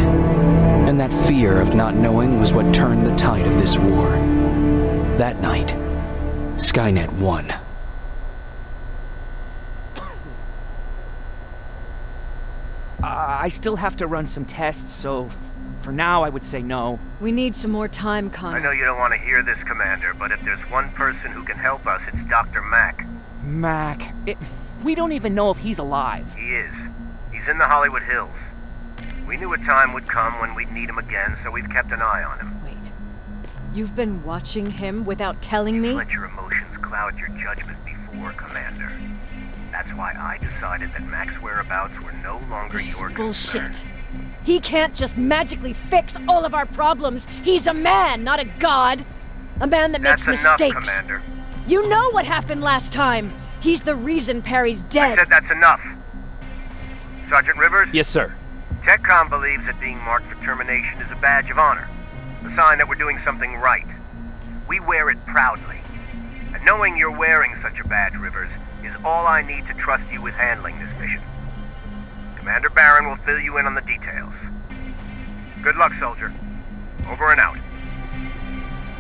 And that fear of not knowing was what turned the tide of this war. That night, Skynet won. I still have to run some tests, so for now I would say no. We need some more time, Connor. I know you don't want to hear this, Commander, but if there's one person who can help us, it's Dr. Mack. Mac, we don't even know if he's alive. He is. He's in the Hollywood Hills. We knew a time would come when we'd need him again, so we've kept an eye on him. Wait. You've been watching him without telling me? Let your emotions cloud your judgment before, Commander. That's why I decided that Mac's whereabouts were no longer your Bullshit. concern. He can't just magically fix all of our problems. He's a man, not a god. A man that makes That's enough, mistakes. Commander. You know what happened last time. He's the reason Perry's dead. I said that's enough. Sergeant Rivers? Yes, sir. TechCom believes that being marked for termination is a badge of honor. A sign that we're doing something right. We wear it proudly. And knowing you're wearing such a badge, Rivers, is all I need to trust you with handling this mission. Commander Barron will fill you in on the details. Good luck, soldier. Over and out.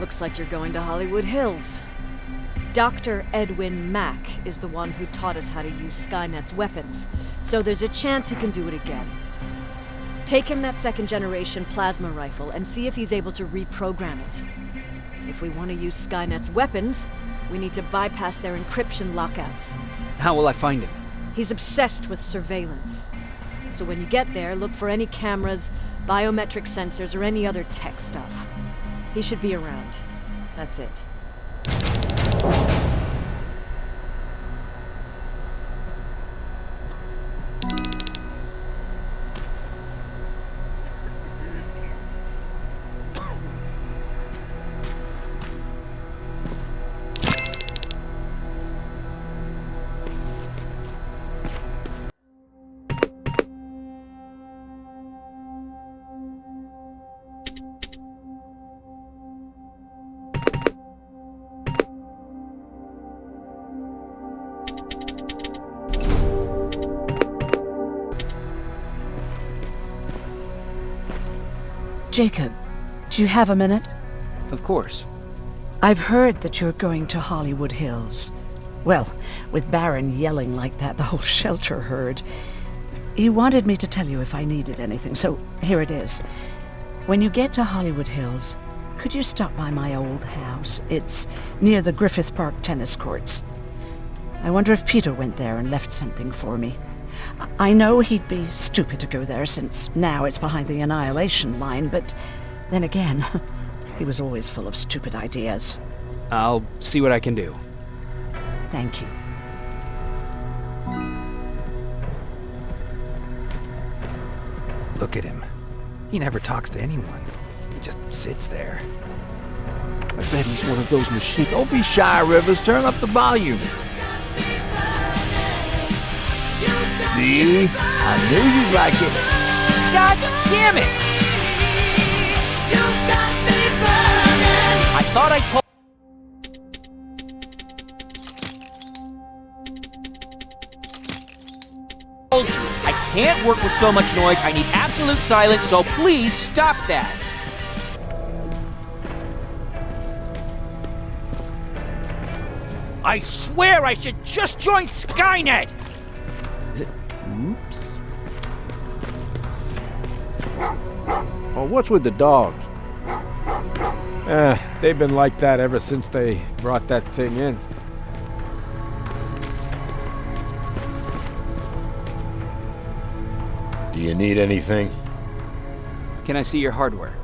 Looks like you're going to Hollywood Hills. Dr. Edwin Mack is the one who taught us how to use Skynet's weapons, so there's a chance he can do it again. Take him that second-generation plasma rifle and see if he's able to reprogram it. If we want to use Skynet's weapons, we need to bypass their encryption lockouts. How will I find him? He's obsessed with surveillance. So when you get there, look for any cameras, biometric sensors, or any other tech stuff. He should be around. That's it. Jacob, do you have a minute? Of course. I've heard that you're going to Hollywood Hills. Well, with Barron yelling like that, the whole shelter heard. He wanted me to tell you if I needed anything, so here it is. When you get to Hollywood Hills, could you stop by my old house? It's near the Griffith Park tennis courts. I wonder if Peter went there and left something for me. I know he'd be stupid to go there since now it's behind the annihilation line, but then again, he was always full of stupid ideas. I'll see what I can do. Thank you. Look at him. He never talks to anyone. He just sits there. I bet he's one of those machines. Don't be shy, Rivers. Turn up the volume. See? I knew you'd like it. God damn it! I thought I told you. I can't work with so much noise. I need absolute silence, so please stop that. I swear I should just join Skynet! Well, what's with the dogs? They've been like that ever since they brought that thing in. Do you need anything? Can I see your hardware?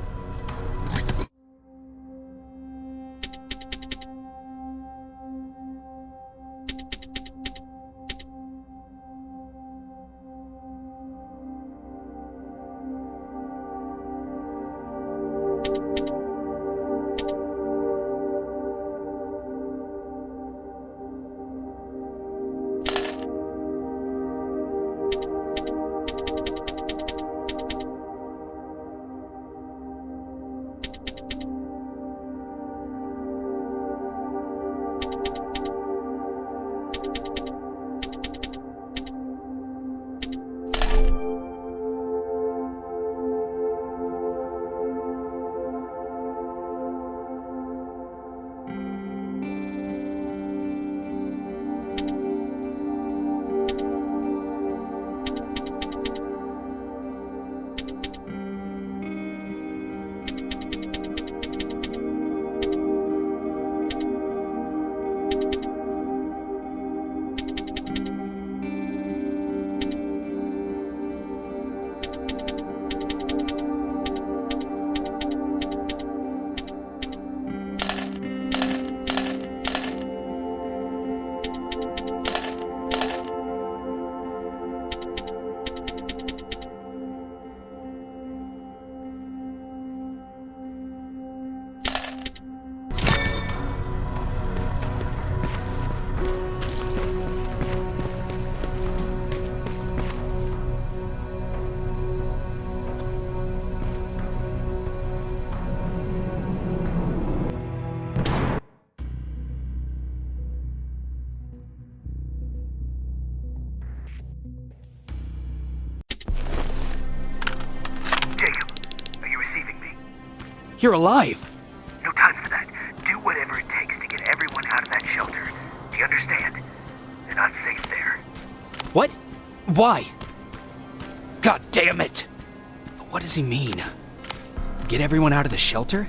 You're alive! No time for that. Do whatever it takes to get everyone out of that shelter. Do you understand? They're not safe there. What? Why? God damn it! What does he mean? Get everyone out of the shelter?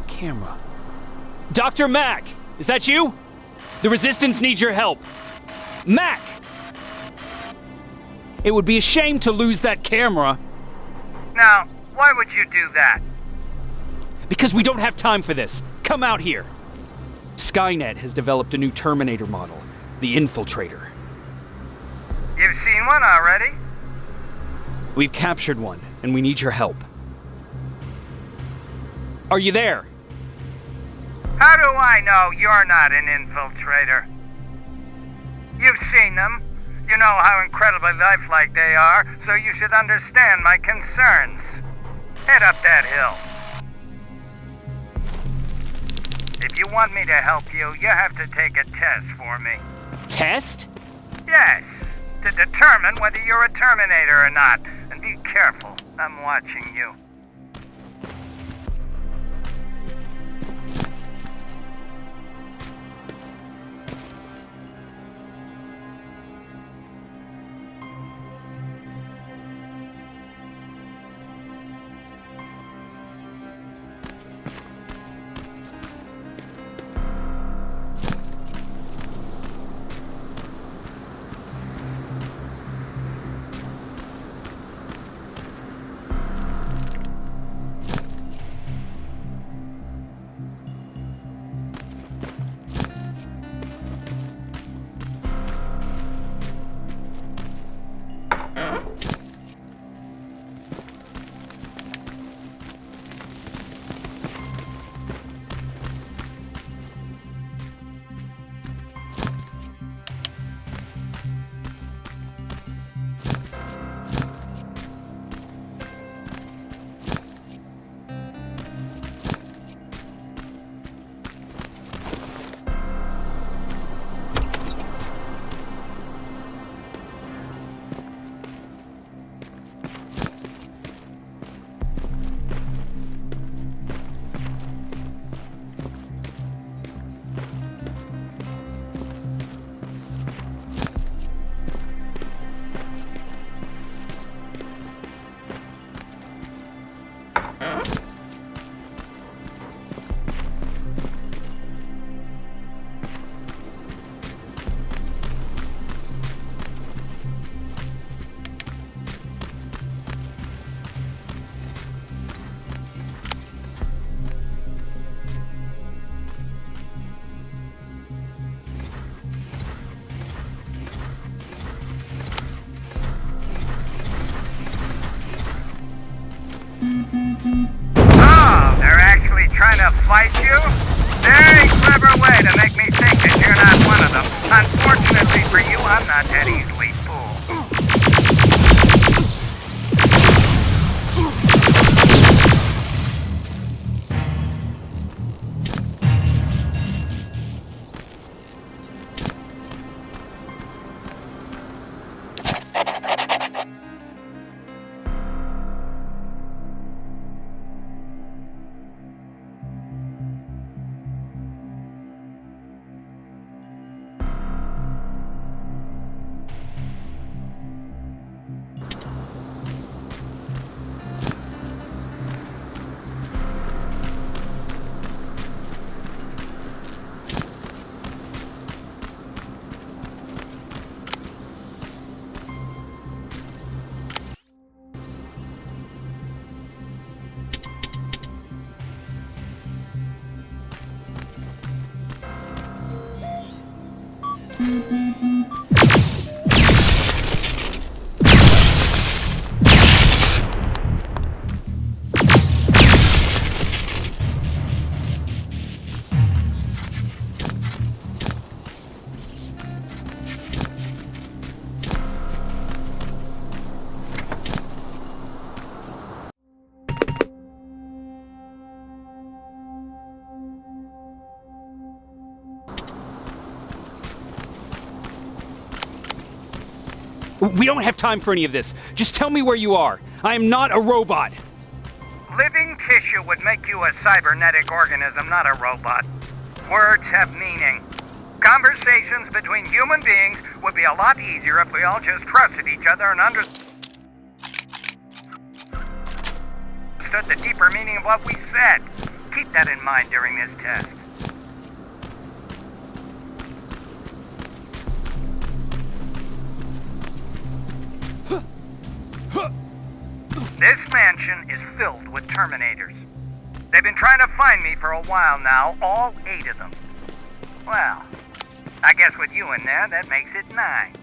Camera. Dr. Mack! Is that you? The Resistance needs your help. Mack! It would be a shame to lose that camera. Now, why would you do that? Because we don't have time for this. Come out here. Skynet has developed a new Terminator model, the Infiltrator. You've seen one already? We've captured one, and we need your help. Are you there? How do I know you're not an infiltrator? You've seen them. You know how incredibly lifelike they are, so you should understand my concerns. Head up that hill. If you want me to help you, you have to take a test for me. Test? Yes, to determine whether you're a Terminator or not. And be careful, I'm watching you. trying to fight you? Very clever way to make me think that you're not one of them. Unfortunately for you, I'm not that easily fooled. We don't have time for any of this. Just tell me where you are. I am not a robot. Living tissue would make you a cybernetic organism, not a robot. Words have meaning. Conversations between human beings would be a lot easier if we all just trusted each other and understood the deeper meaning of what we said. Keep that in mind during this test. This mansion is filled with Terminators. They've been trying to find me for a while now, all 8 of them. Well, I guess with you in there, that makes it 9.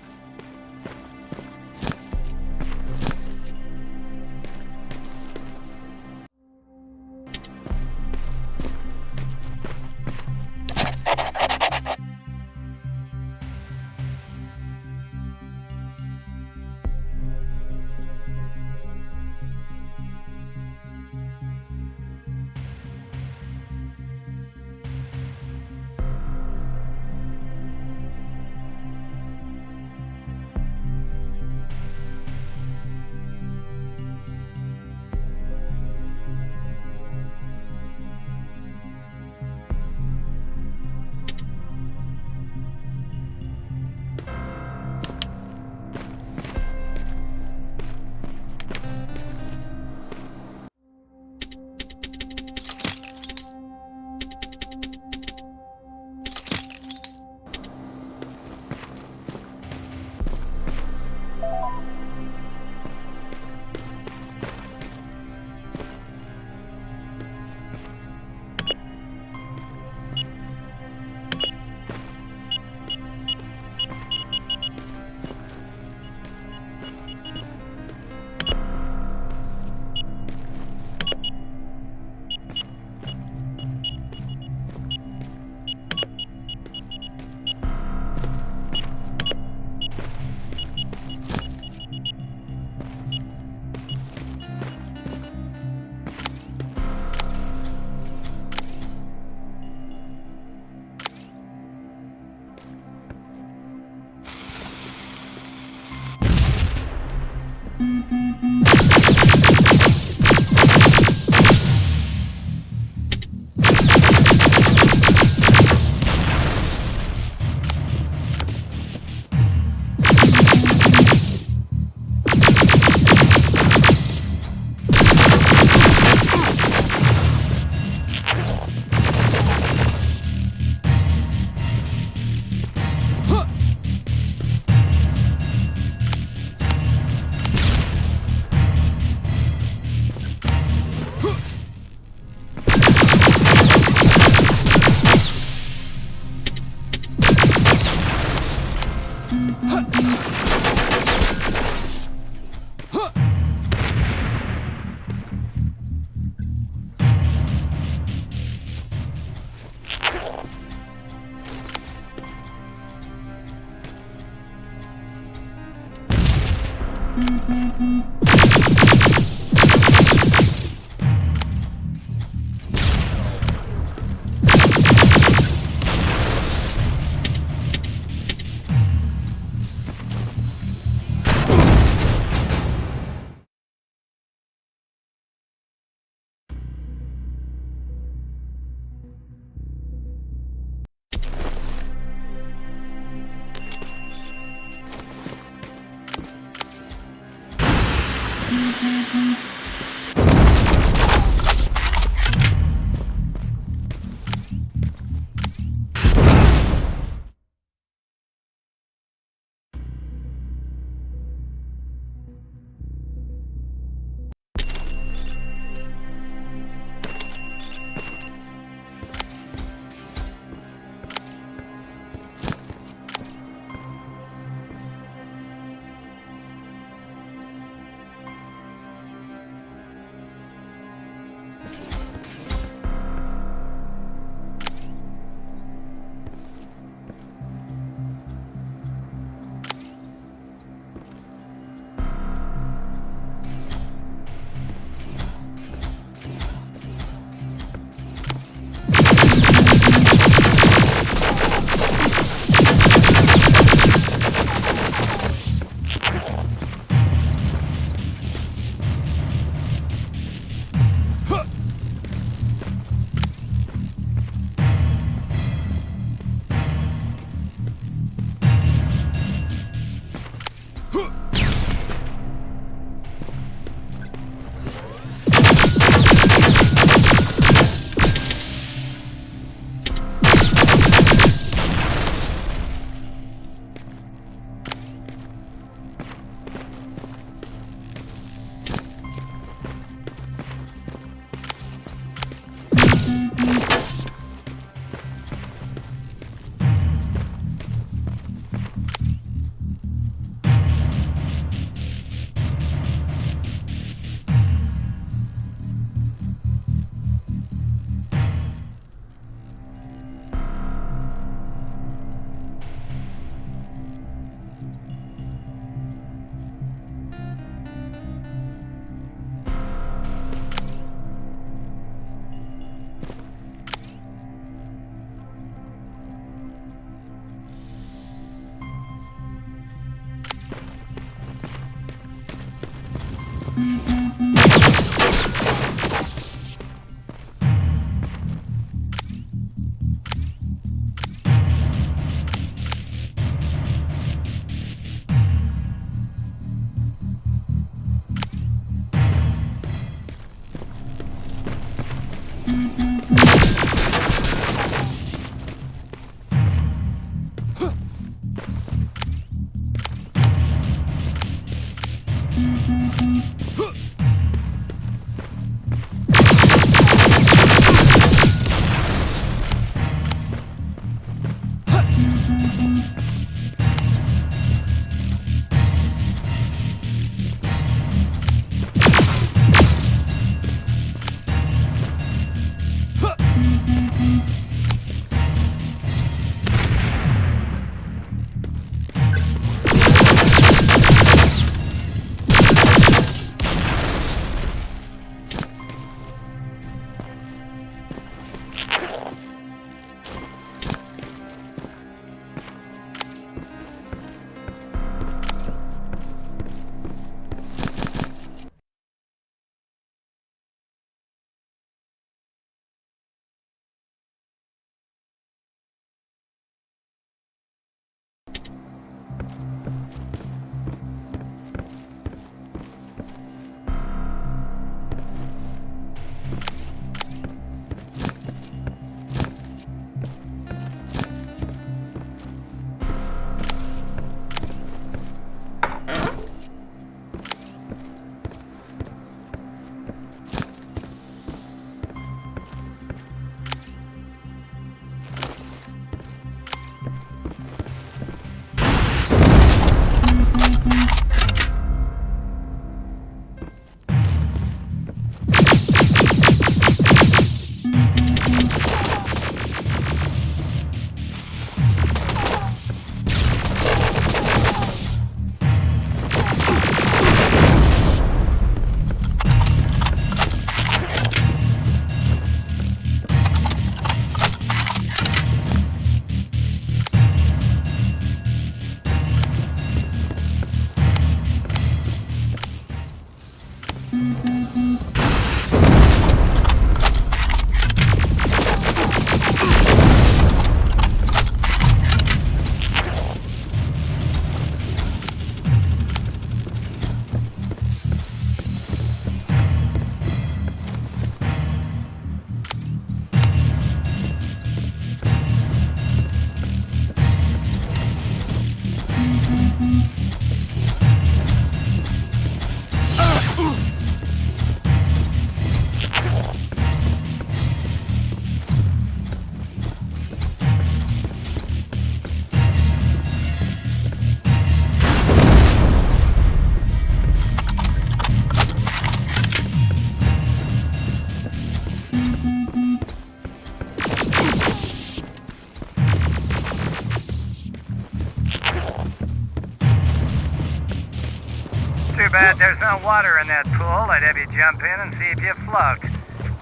bad there's no water in that pool. I'd have you jump in and see if you float.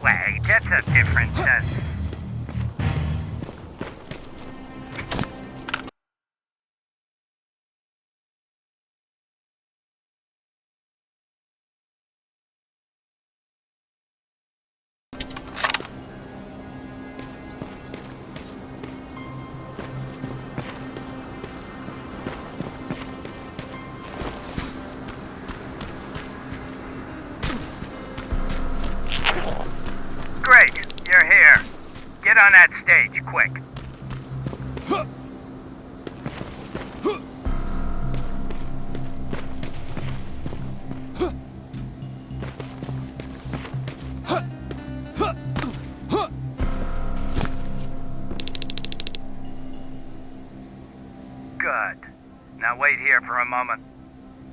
Wait, that's a different... Great, you're here. Get on that stage, quick. Good. Now wait here for a moment.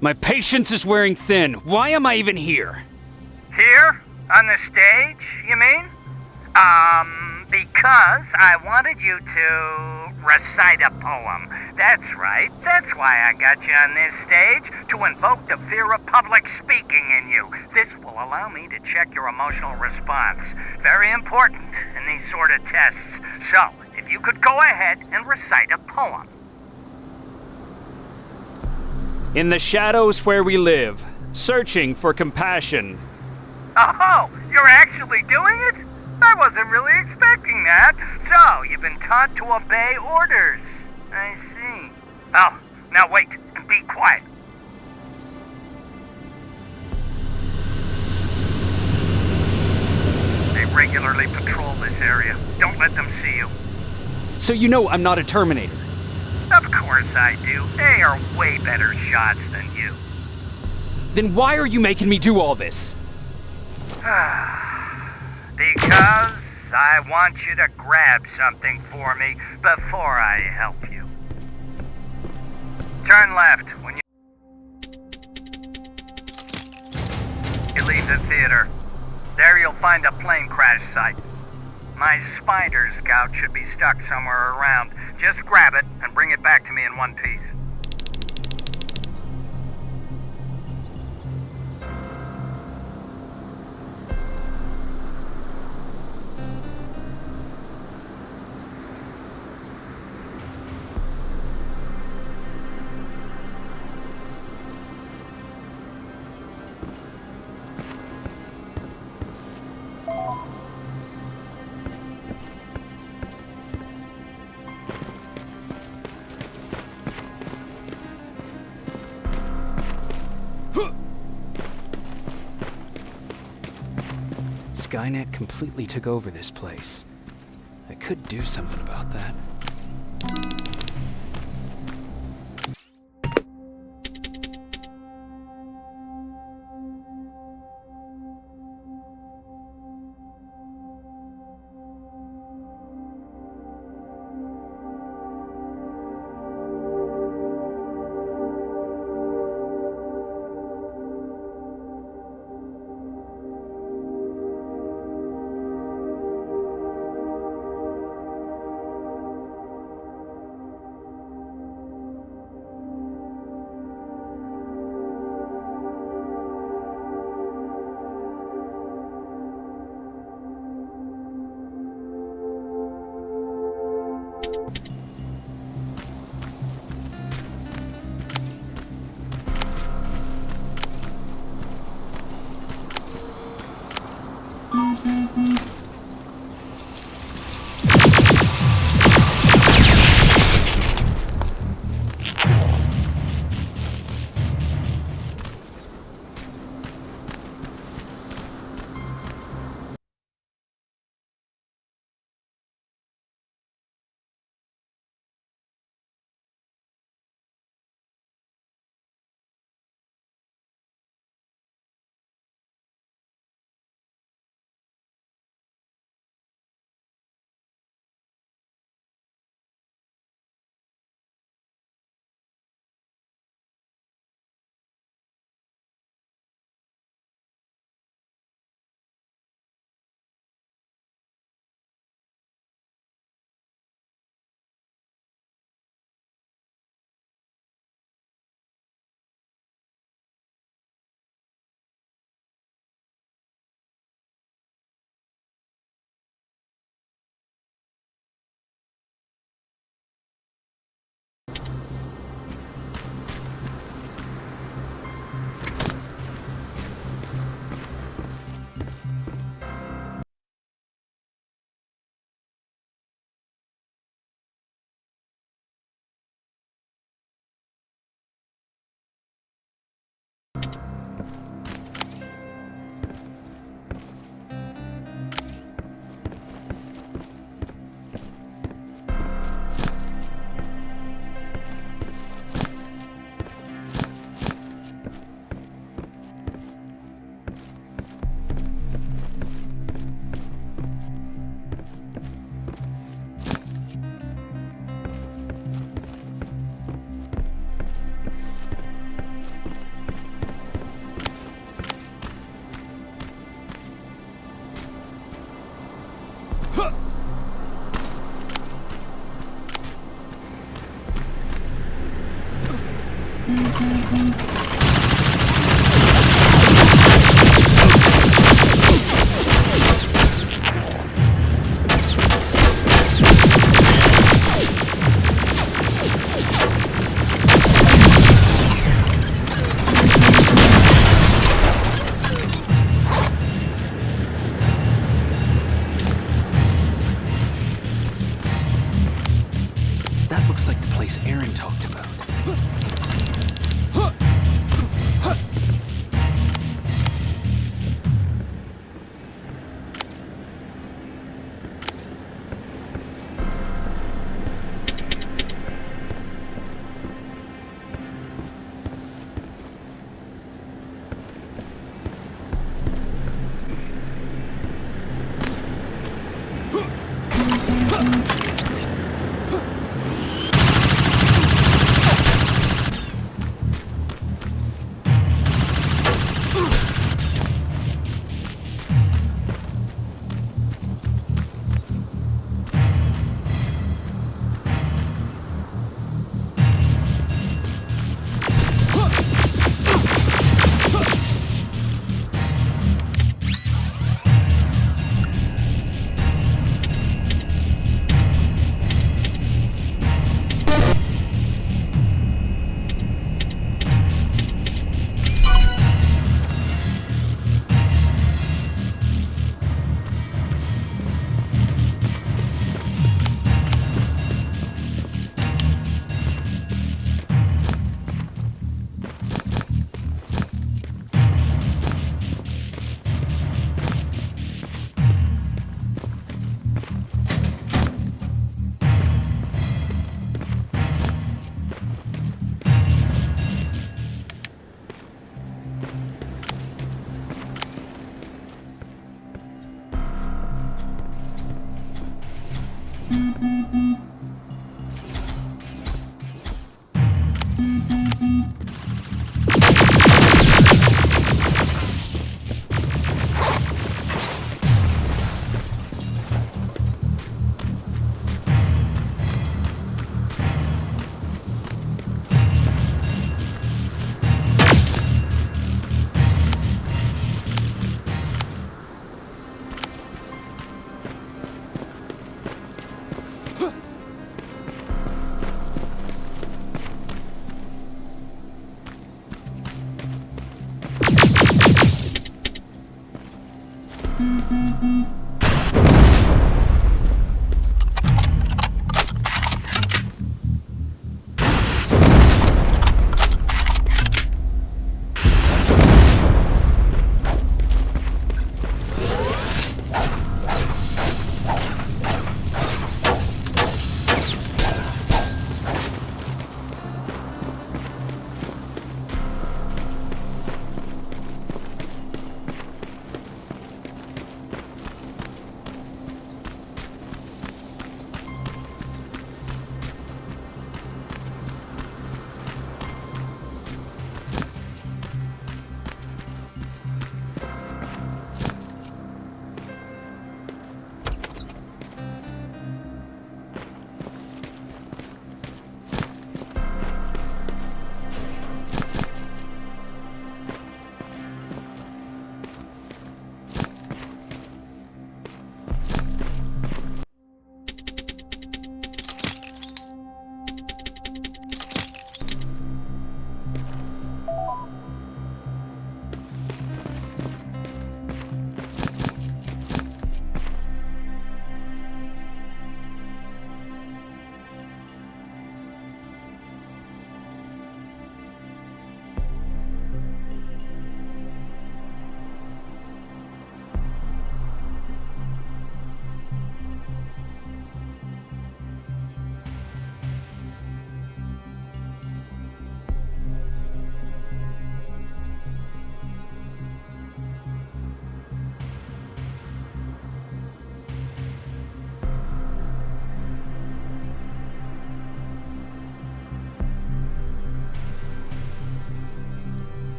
My patience is wearing thin. Why am I even here? Here? On the stage, you mean? Because I wanted you to recite a poem. That's right. That's why I got you on this stage, to invoke the fear of public speaking in you. This will allow me to check your emotional response. Very important in these sort of tests. So, if you could go ahead and recite a poem. In the shadows where we live, searching for compassion. Oh, you're actually doing it? I wasn't really expecting that. So, you've been taught to obey orders. I see. Oh, now wait and be quiet. They regularly patrol this area. Don't let them see you. So you know I'm not a Terminator. Of course I do. They are way better shots than you. Then why are you making me do all this? Because I want you to grab something for me before I help you. Turn left when you leave the theater. There you'll find a plane crash site. My spider scout should be stuck somewhere around. Just grab it and bring it back to me in one piece. Skynet completely took over this place. I could do something about that.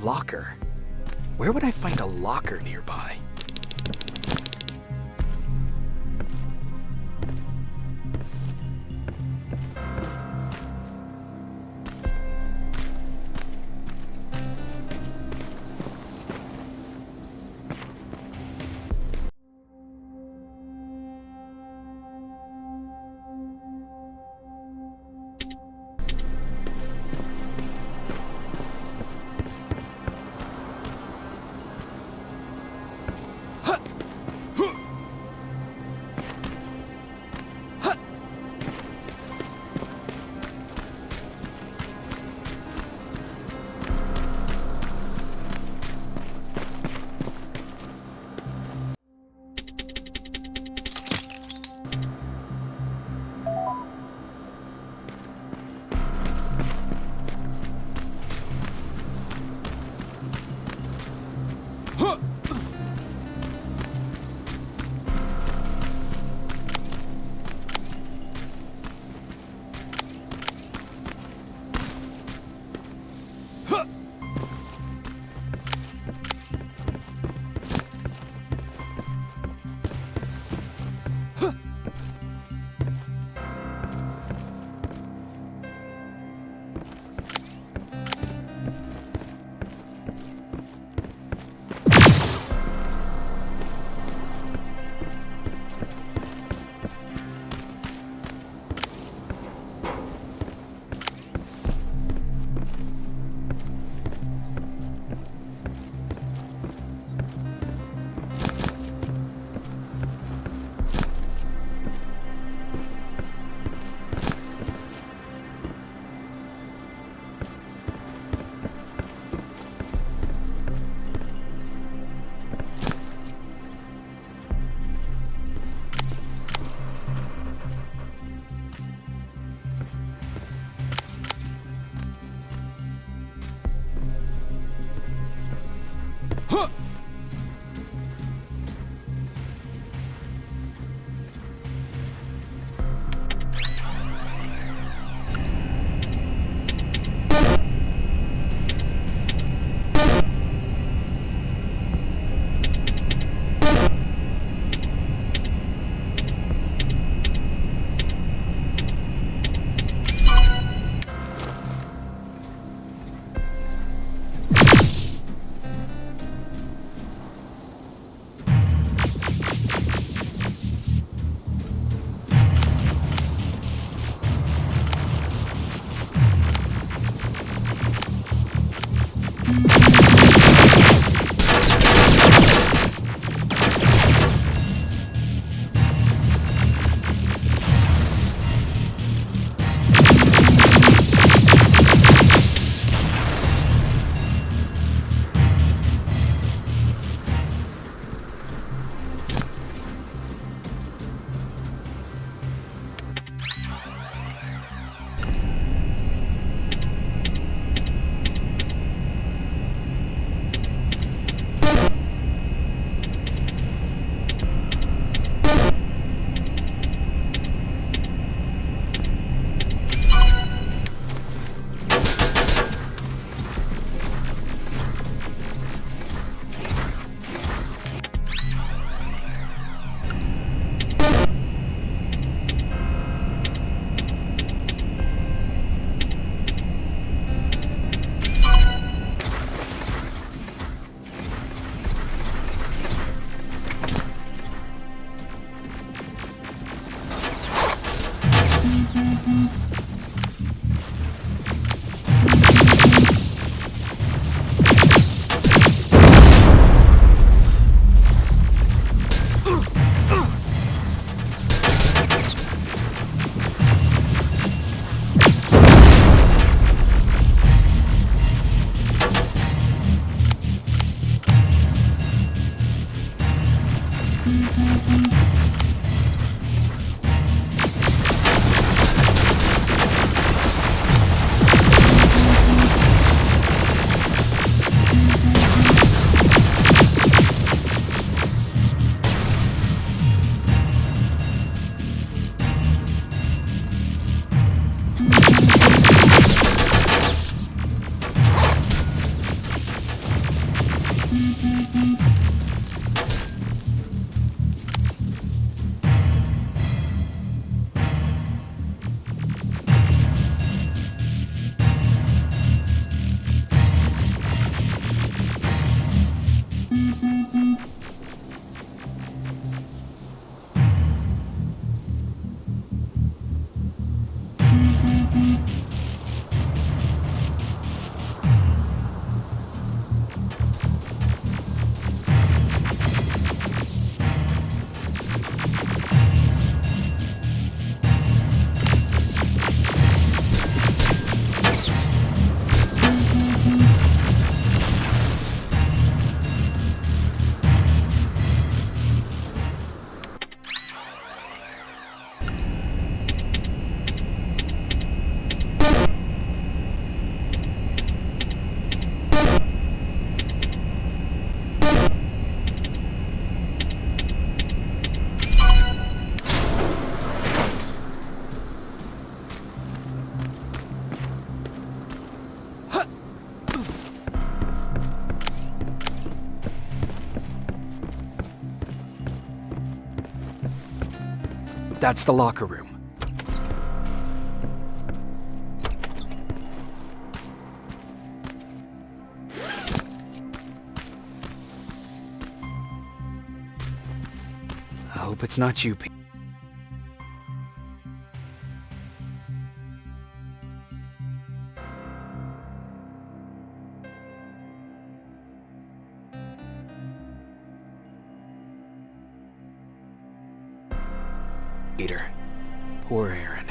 Locker? Where would I find a locker nearby? That's the locker room. I hope it's not you, Pete. Peter. Poor Aaron.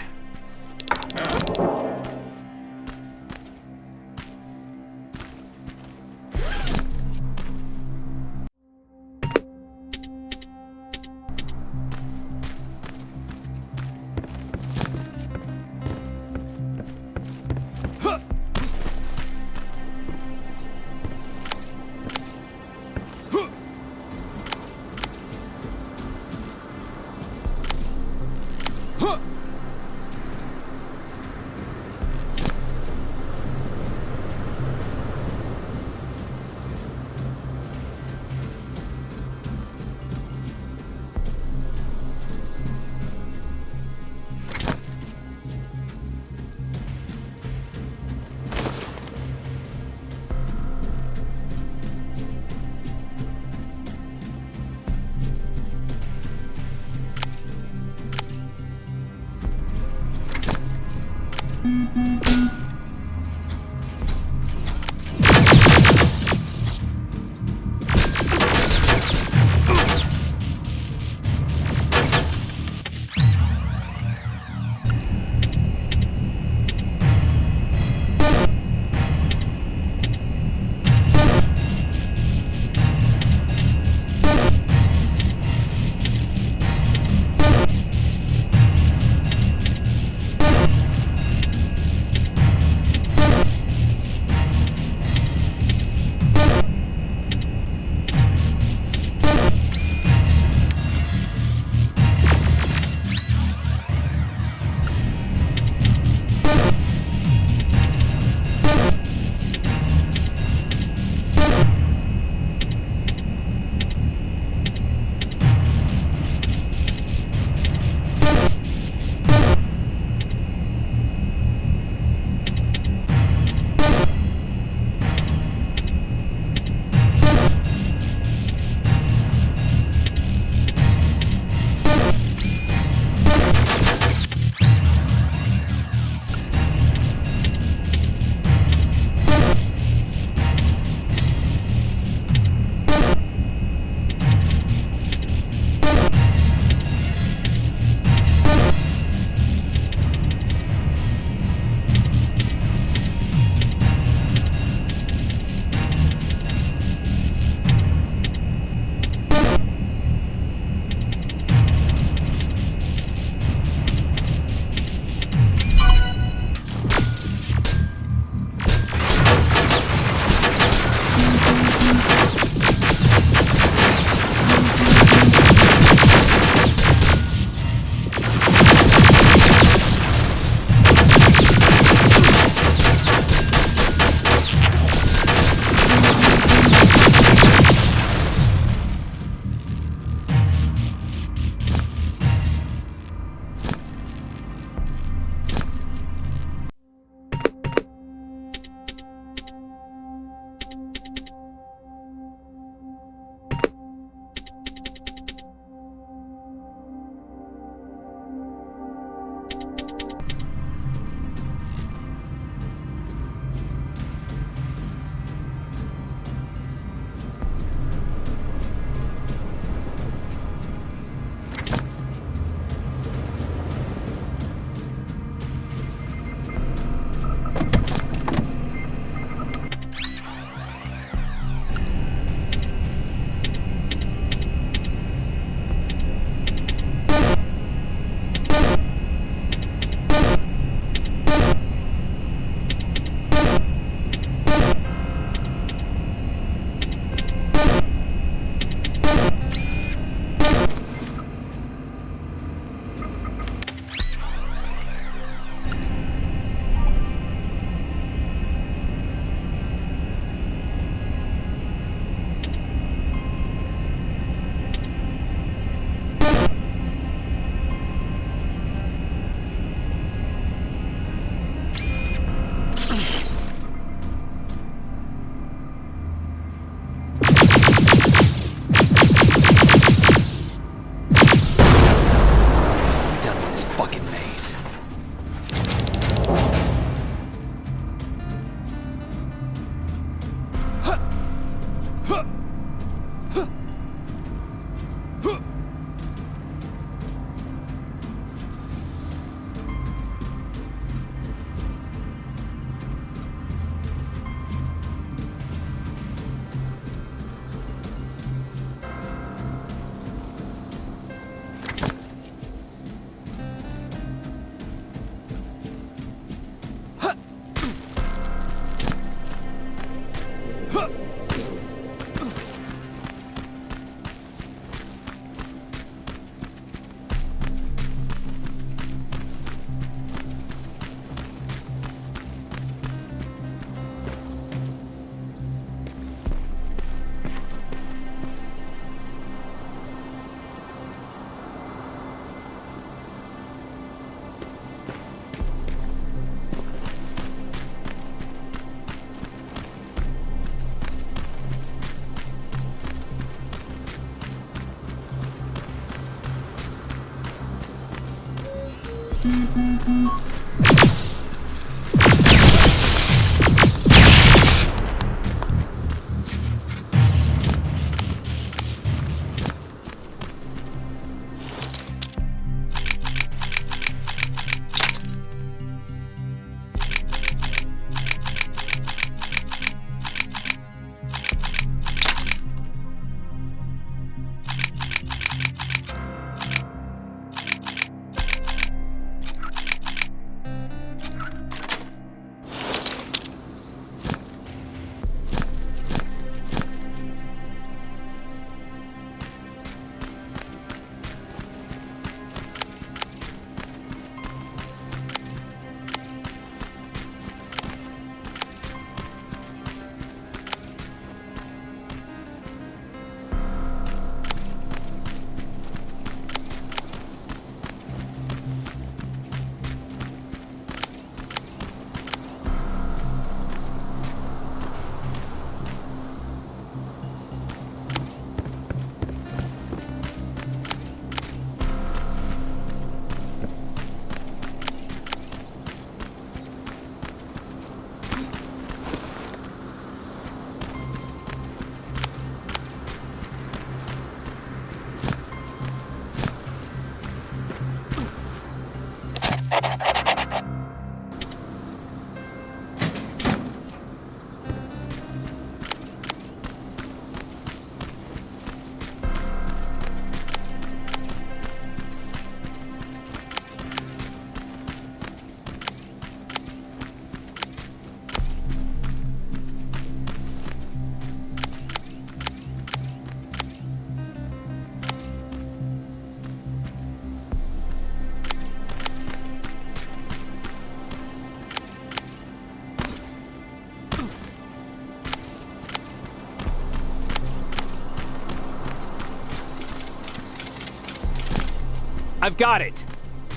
I've got it.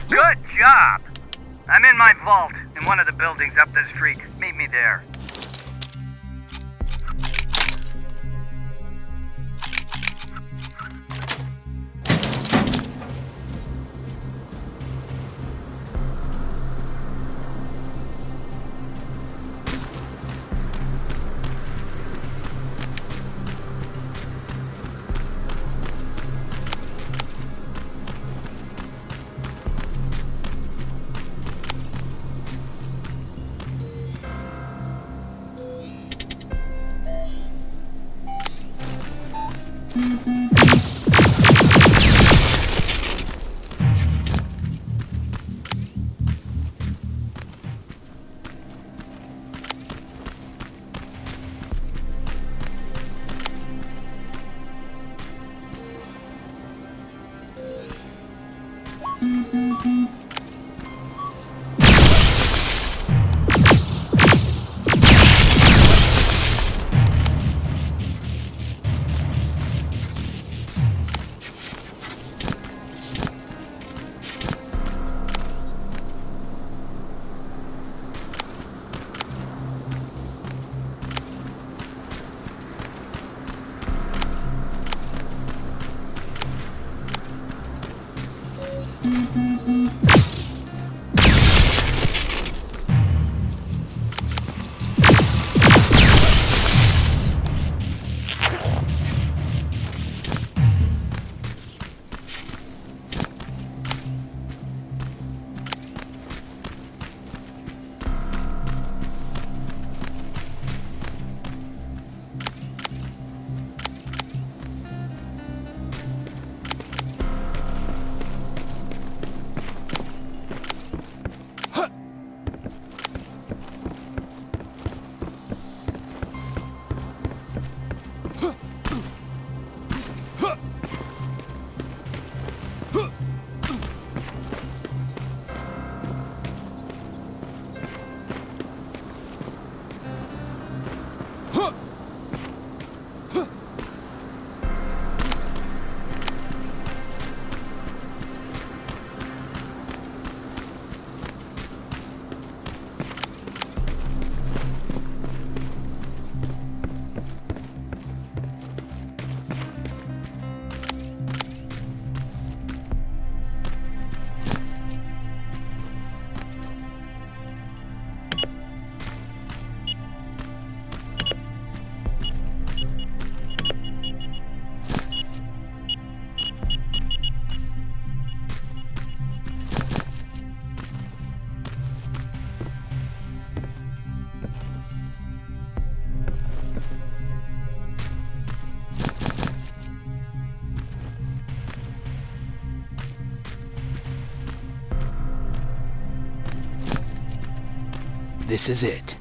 Good job. I'm in my vault in one of the buildings up the street. Meet me there. This is it.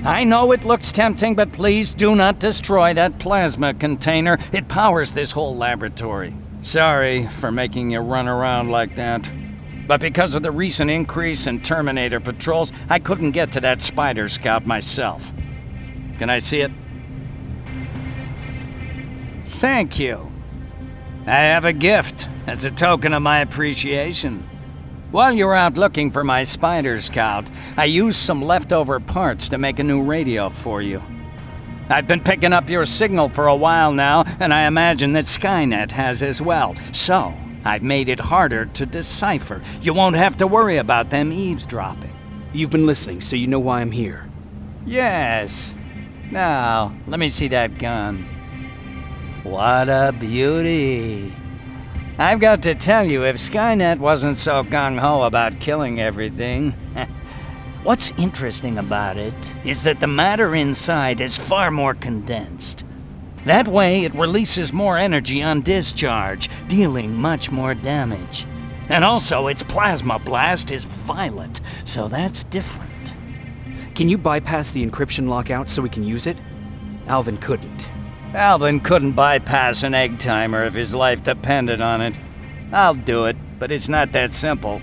I know it looks tempting, but please do not destroy that plasma container. It powers this whole laboratory. Sorry for making you run around like that. But because of the recent increase in Terminator patrols, I couldn't get to that Spider Scout myself. Can I see it? Thank you. I have a gift as a token of my appreciation. While you're out looking for my Spider Scout, I used some leftover parts to make a new radio for you. I've been picking up your signal for a while now, and I imagine that Skynet has as well. So, I've made it harder to decipher. You won't have to worry about them eavesdropping. You've been listening, so you know why I'm here. Yes. Now, let me see that gun. What a beauty. I've got to tell you, if Skynet wasn't so gung-ho about killing everything... What's interesting about it is that the matter inside is far more condensed. That way, it releases more energy on discharge, dealing much more damage. And also, its plasma blast is violent, so that's different. Can you bypass the encryption lockout so we can use it? Alvin couldn't. Alvin couldn't bypass an egg timer if his life depended on it. I'll do it, but it's not that simple.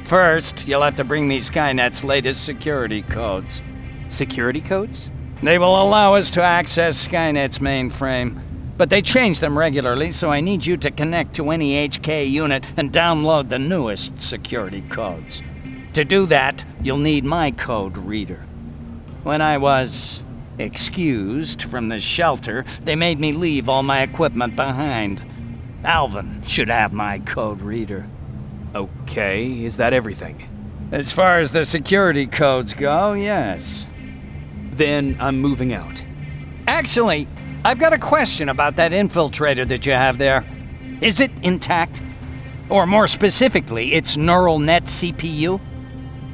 First, you'll have to bring me Skynet's latest security codes. Security codes? They will allow us to access Skynet's mainframe, but they change them regularly, so I need you to connect to any HK unit and download the newest security codes. To do that, you'll need my code reader. When I was excused from the shelter, they made me leave all my equipment behind. Alvin should have my code reader. Okay, is that everything? As far as the security codes go, yes. Then I'm moving out. Actually, I've got a question about that infiltrator that you have there. Is it intact? Or more specifically, its neural net CPU?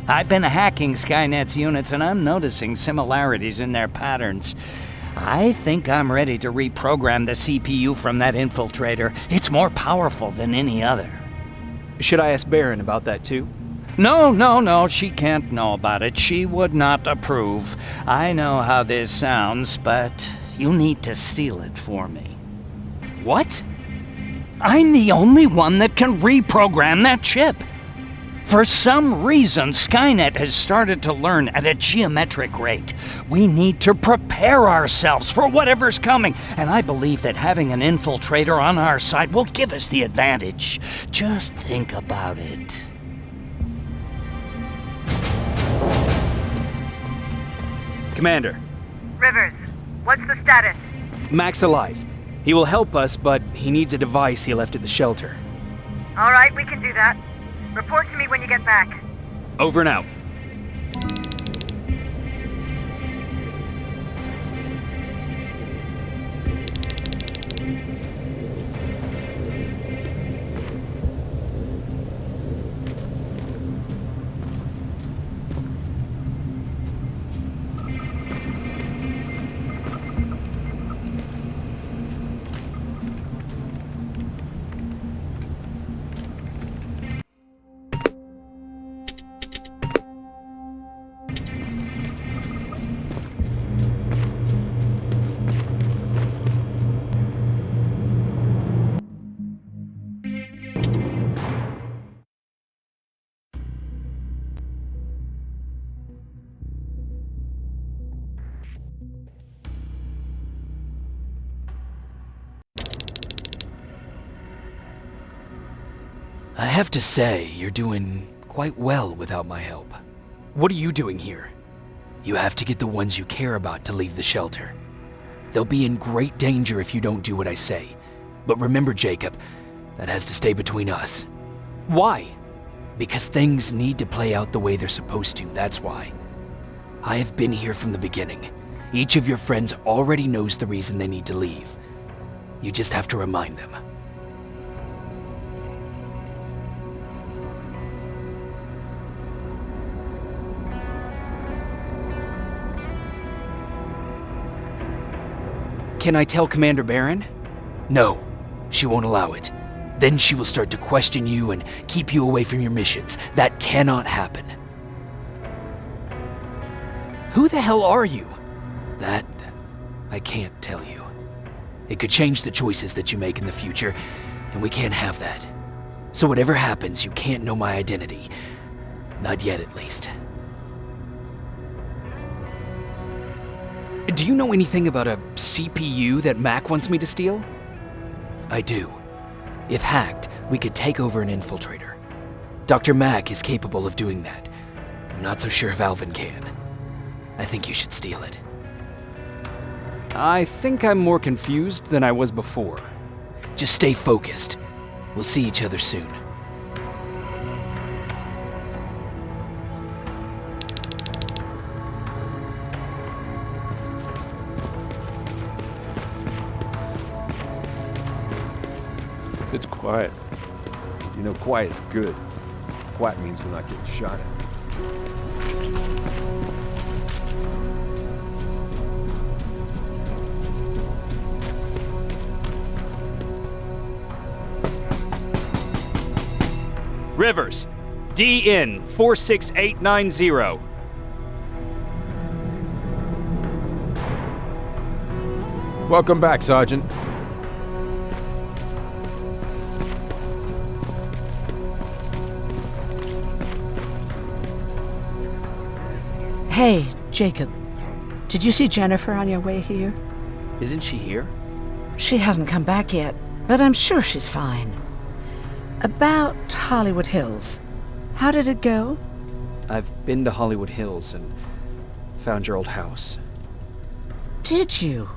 I've been hacking Skynet's units and I'm noticing similarities in their patterns. I think I'm ready to reprogram the CPU from that infiltrator. It's more powerful than any other. Should I ask Baron about that too? No, she can't know about it. She would not approve. I know how this sounds, but you need to steal it for me. What? I'm the only one that can reprogram that chip. For some reason, Skynet has started to learn at a geometric rate. We need to prepare ourselves for whatever's coming, and I believe that having an infiltrator on our side will give us the advantage. Just think about it. Commander. Rivers, what's the status? Mac's alive. He will help us, but he needs a device he left at the shelter. All right, we can do that. Report to me when you get back. Over and out. I have to say, you're doing quite well without my help. What are you doing here? You have to get the ones you care about to leave the shelter. They'll be in great danger if you don't do what I say. But remember, Jacob, that has to stay between us. Why? Because things need to play out the way they're supposed to, that's why. I have been here from the beginning. Each of your friends already knows the reason they need to leave. You just have to remind them. Can I tell Commander Baron? No, she won't allow it. Then she will start to question you and keep you away from your missions. That cannot happen. Who the hell are you? That, I can't tell you. It could change the choices that you make in the future, and we can't have that. So whatever happens, you can't know my identity. Not yet, at least. Do you know anything about a CPU that Mac wants me to steal? I do. If hacked, we could take over an infiltrator. Dr. Mac is capable of doing that. I'm not so sure if Alvin can. I think you should steal it. I think I'm more confused than I was before. Just stay focused. We'll see each other soon. It's quiet. You know, quiet's good. Quiet means we're not getting shot at. Rivers, DN 46890. Welcome back, Sergeant. Hey, Jacob. Did you see Jennifer on your way here? Isn't she here? She hasn't come back yet, but I'm sure she's fine. About Hollywood Hills. How did it go? I've been to Hollywood Hills and found your old house. Did you?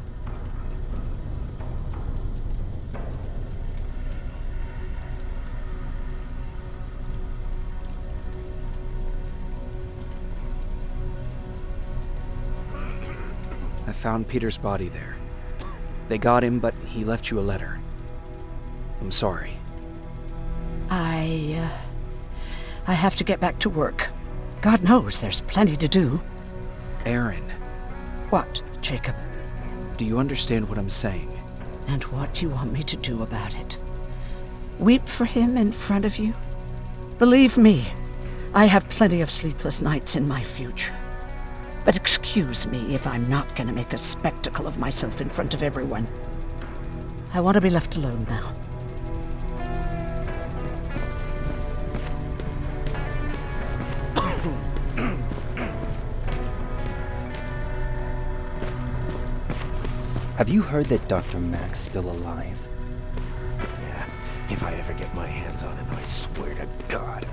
I found Peter's body there. They got him, but he left you a letter. I'm sorry. I have to get back to work. God knows there's plenty to do. Aaron. What, Jacob? Do you understand what I'm saying? And what do you want me to do about it? Weep for him in front of you? Believe me, I have plenty of sleepless nights in my future. But excuse me if I'm not gonna make a spectacle of myself in front of everyone. I want to be left alone now. Have you heard that Dr. Mack's still alive? Yeah, if I ever get my hands on him, I swear to God.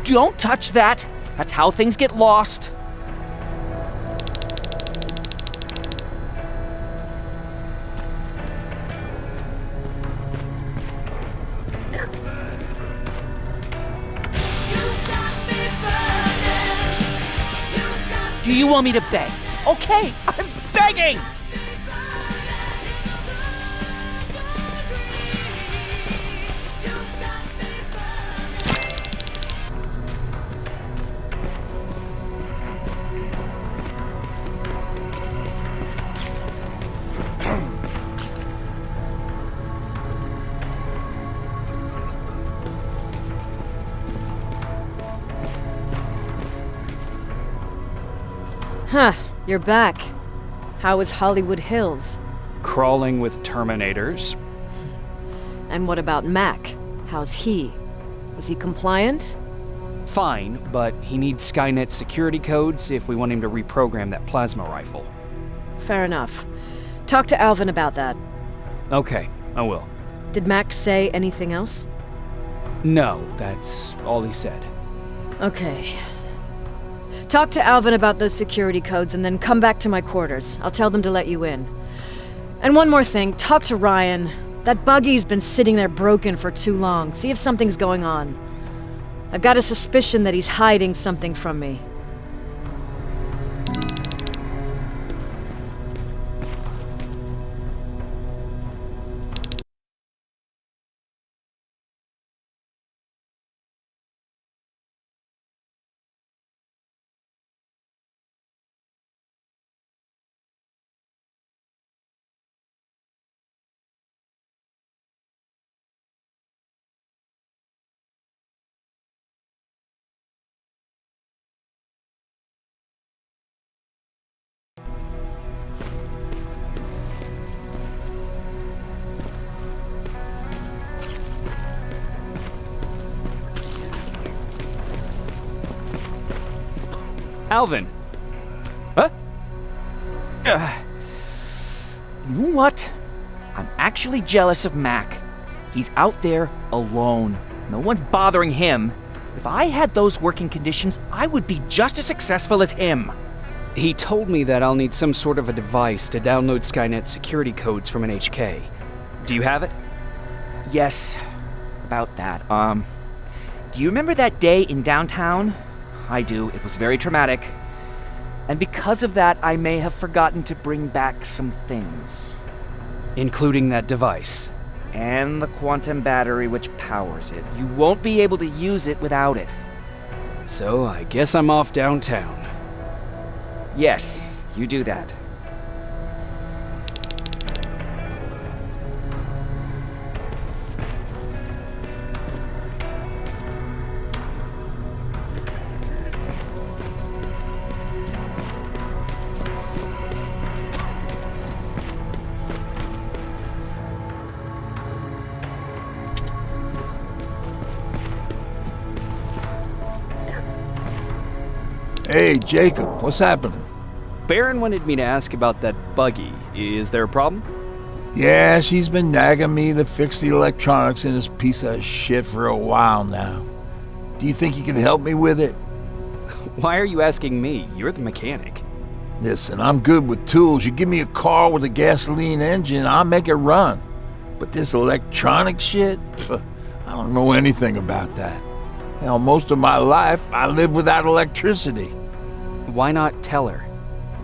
Don't touch that! That's how things get lost. Do you want me to beg? Okay, I'm begging! Huh, you're back. How was Hollywood Hills? Crawling with Terminators. And what about Mac? How's he? Was he compliant? Fine, but he needs Skynet security codes if we want him to reprogram that plasma rifle. Fair enough. Talk to Alvin about that. Okay, I will. Did Mac say anything else? No, that's all he said. Okay. Talk to Alvin about those security codes and then come back to my quarters. I'll tell them to let you in. And one more thing, talk to Ryan. That buggy's been sitting there broken for too long. See if something's going on. I've got a suspicion that he's hiding something from me. Alvin! Huh? You know what? I'm actually jealous of Mac. He's out there alone. No one's bothering him. If I had those working conditions, I would be just as successful as him. He told me that I'll need some sort of a device to download Skynet security codes from an HK. Do you have it? Yes, about that. Do you remember that day in downtown? I do. It was very traumatic. And because of that, I may have forgotten to bring back some things. Including that device. And the quantum battery which powers it. You won't be able to use it without it. So I guess I'm off downtown. Yes, you do that. Hey, Jacob, what's happening? Baron wanted me to ask about that buggy. Is there a problem? Yeah, she's been nagging me to fix the electronics in this piece of shit for a while now. Do you think you can help me with it? Why are you asking me? You're the mechanic. Listen, I'm good with tools. You give me a car with a gasoline engine, I'll make it run. But this electronic shit? I don't know anything about that. Hell, most of my life, I lived without electricity. Why not tell her?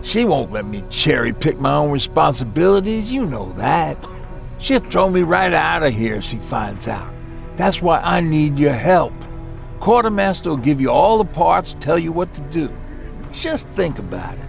She won't let me cherry-pick my own responsibilities, you know that. She'll throw me right out of here if she finds out. That's why I need your help. Quartermaster will give you all the parts, tell you what to do. Just think about it.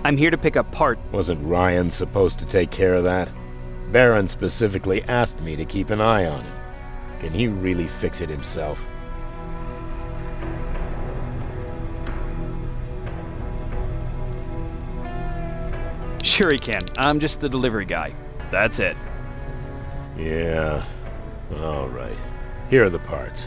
I'm here to pick up part. Wasn't Ryan supposed to take care of that? Baron specifically asked me to keep an eye on it. Can he really fix it himself? Sure he can. I'm just the delivery guy. That's it. Yeah. All right. Here are the parts.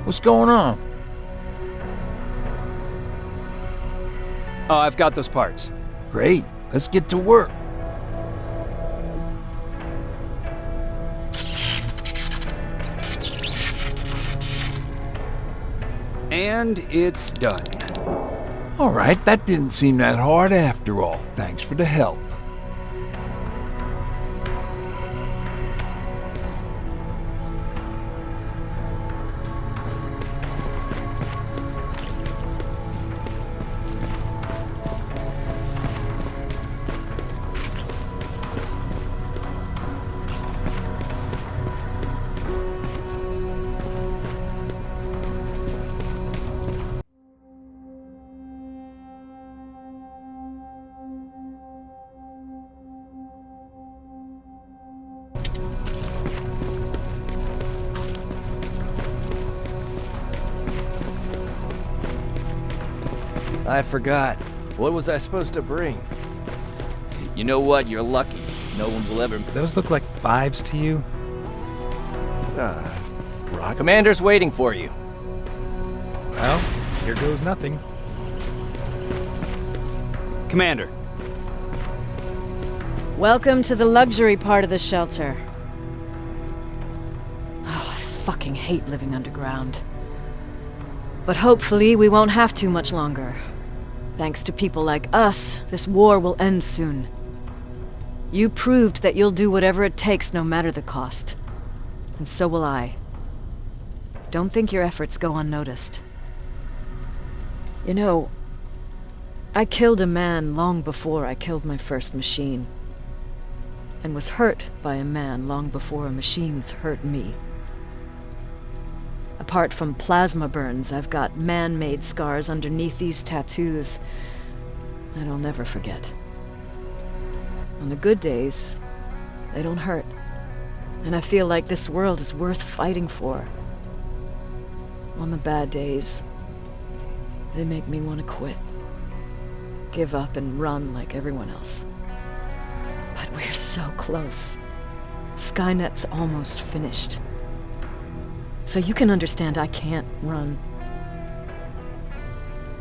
What's going on? Oh, I've got those parts. Great. Let's get to work. And it's done. All right, that didn't seem that hard after all. Thanks for the help. I forgot. What was I supposed to bring? You know what? You're lucky. No one will ever... Those look like 5s to you? Rock. Commander's waiting for you. Well, here goes nothing. Commander. Welcome to the luxury part of the shelter. Oh, I fucking hate living underground. But hopefully we won't have to much longer. Thanks to people like us, this war will end soon. You proved that you'll do whatever it takes no matter the cost. And so will I. Don't think your efforts go unnoticed. You know, I killed a man long before I killed my first machine. And was hurt by a man long before machines hurt me. Apart from plasma burns, I've got man-made scars underneath these tattoos that I'll never forget. On the good days, they don't hurt. And I feel like this world is worth fighting for. On the bad days, they make me want to quit. Give up and run like everyone else. But we're so close. Skynet's almost finished. So you can understand I can't run.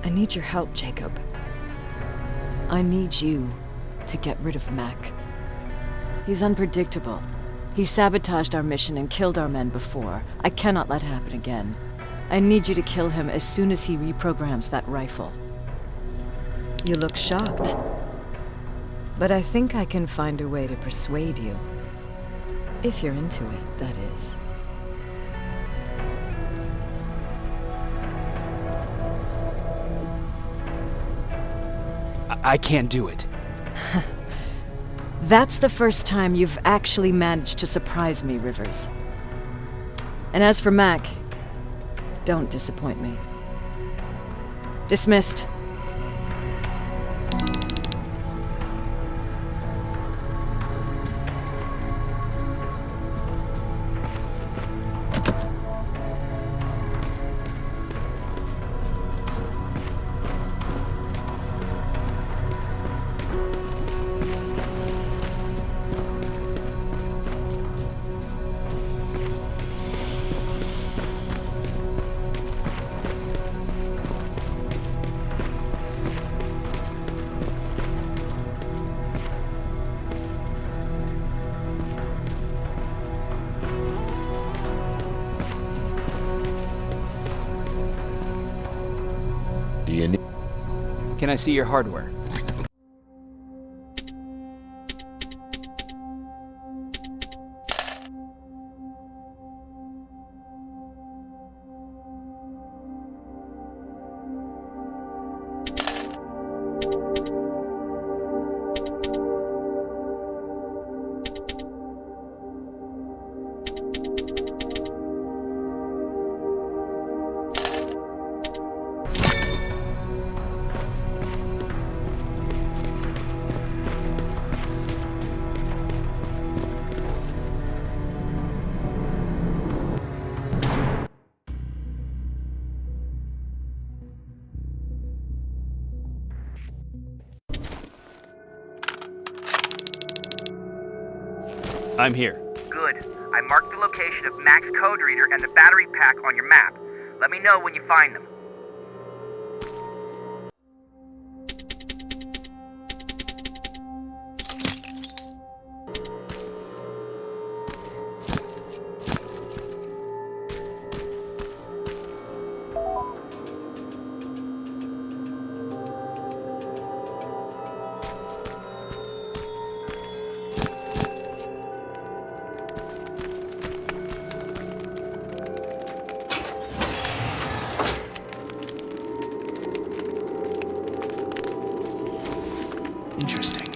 I need your help, Jacob. I need you to get rid of Mac. He's unpredictable. He sabotaged our mission and killed our men before. I cannot let it happen again. I need you to kill him as soon as he reprograms that rifle. You look shocked. But I think I can find a way to persuade you. If you're into it, that is. I can't do it. That's the first time you've actually managed to surprise me, Rivers. And as for Mac, don't disappoint me. Dismissed. Do you need... Can I see your hardware? I'm here. Good. I marked the location of Mac's code reader and the battery pack on your map. Let me know when you find them. Interesting.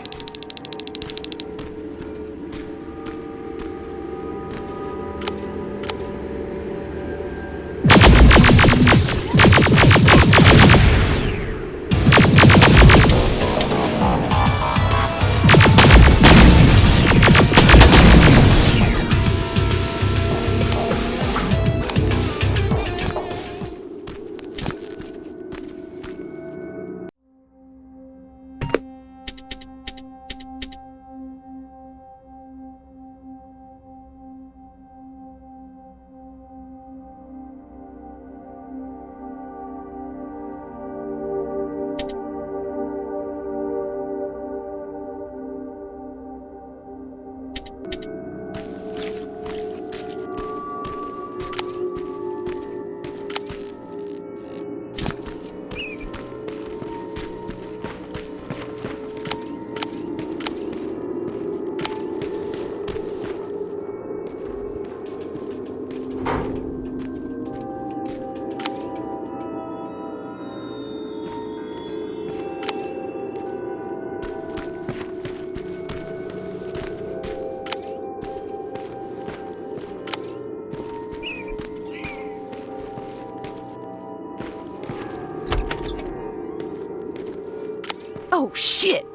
Oh, shit!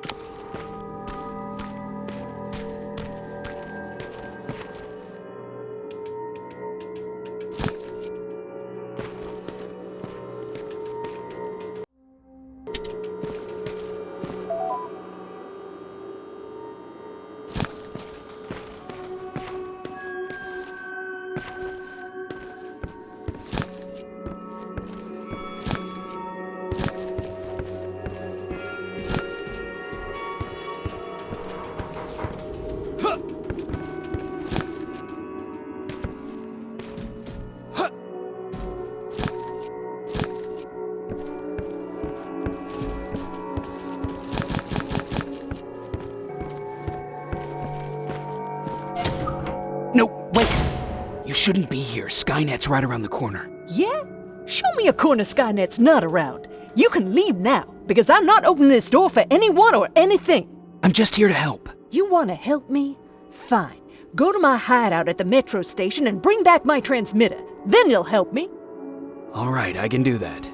No, wait! You shouldn't be here. Skynet's right around the corner. Yeah? Show me a corner Skynet's not around. You can leave now. because I'm not opening this door for anyone or anything. I'm just here to help. You want to help me? Fine. Go to my hideout at the metro station and bring back my transmitter. Then you'll help me. All right, I can do that.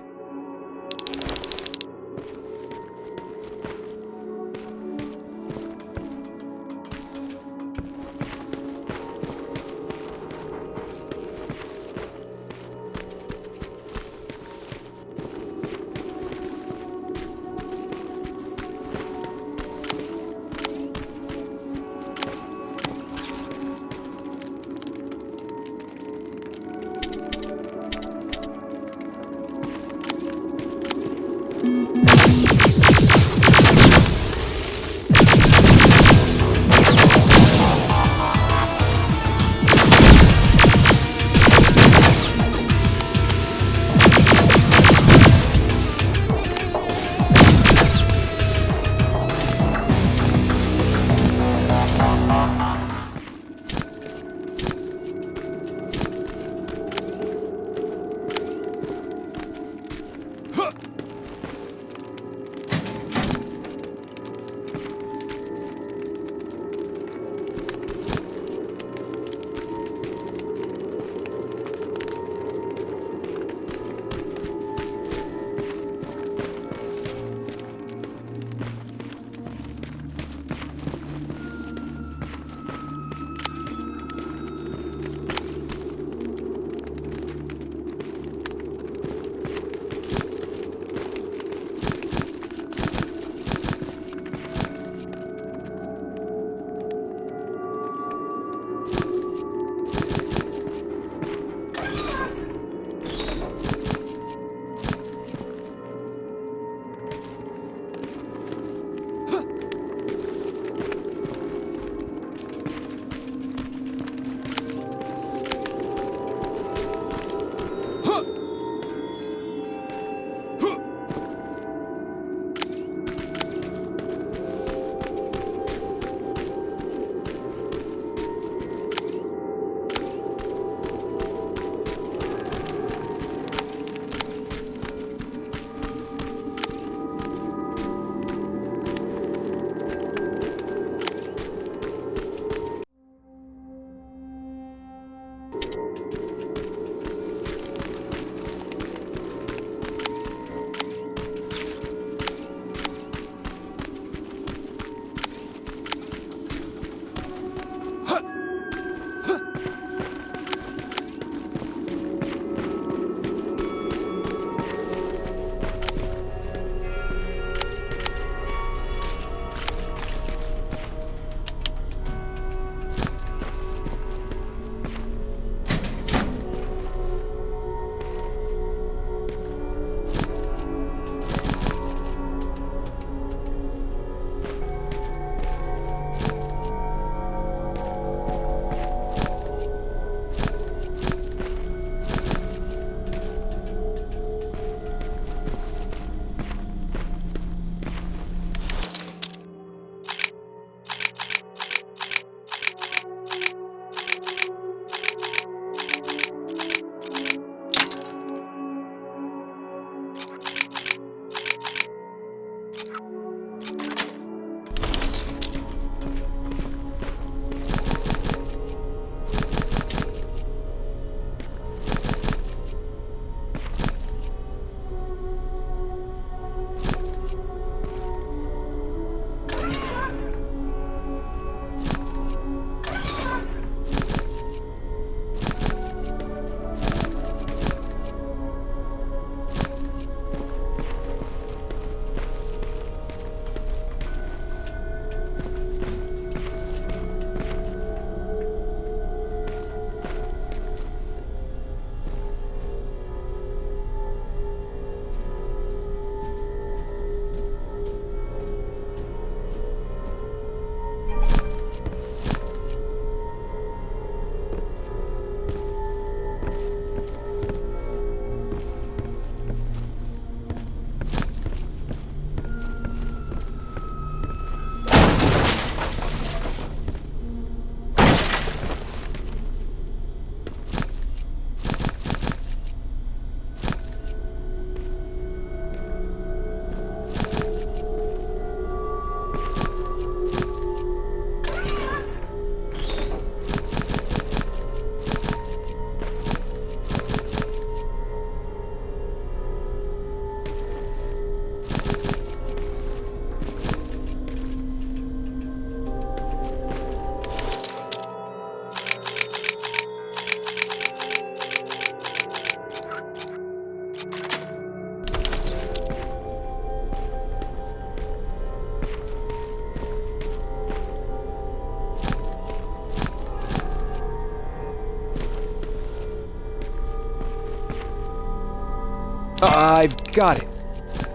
Got it.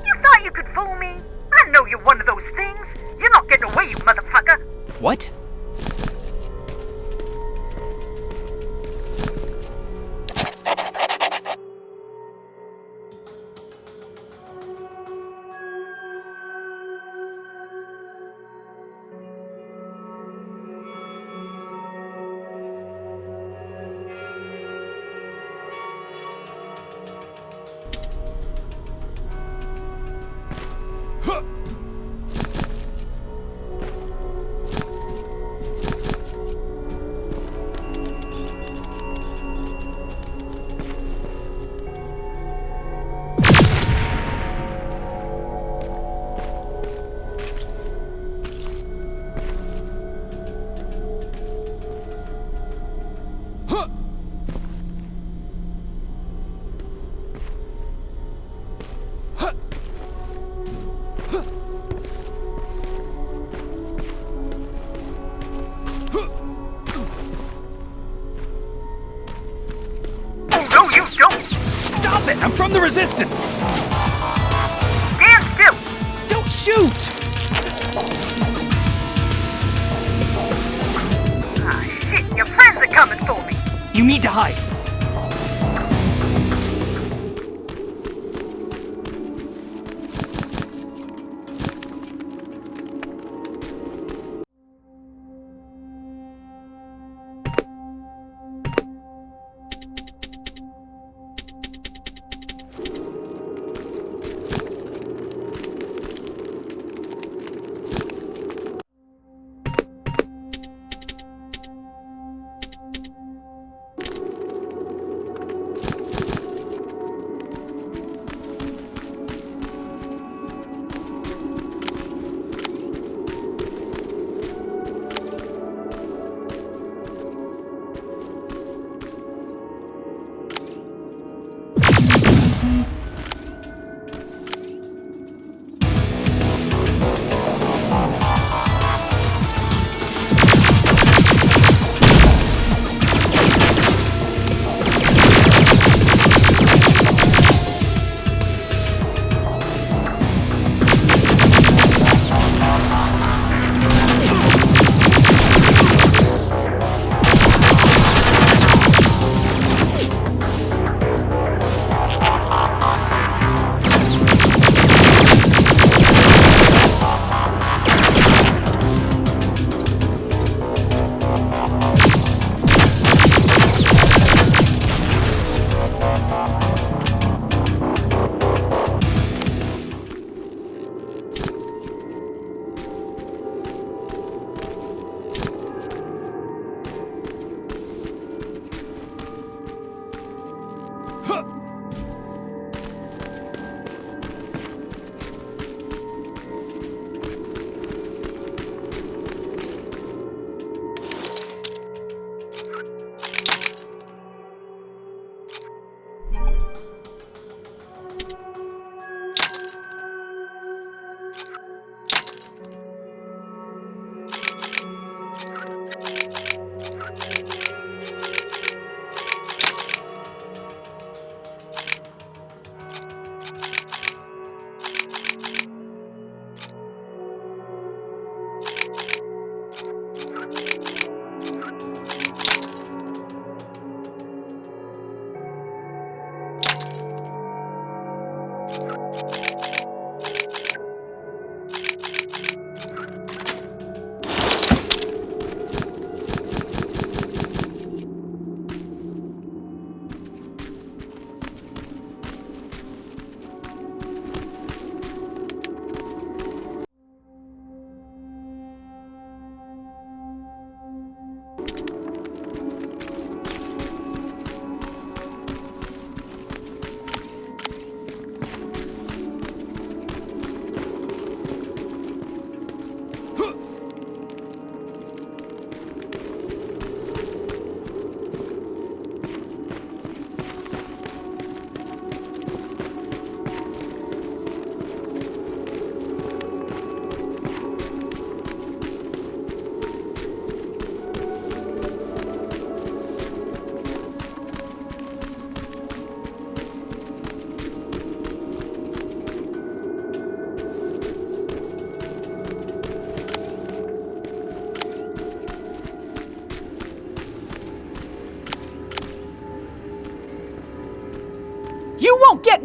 You thought you could fool me? I know you're one of those things. You're not getting away, you motherfucker. What? Stop it! I'm from the Resistance! Stand still! Don't shoot! Ah, shit, your friends are coming for me! You need to hide.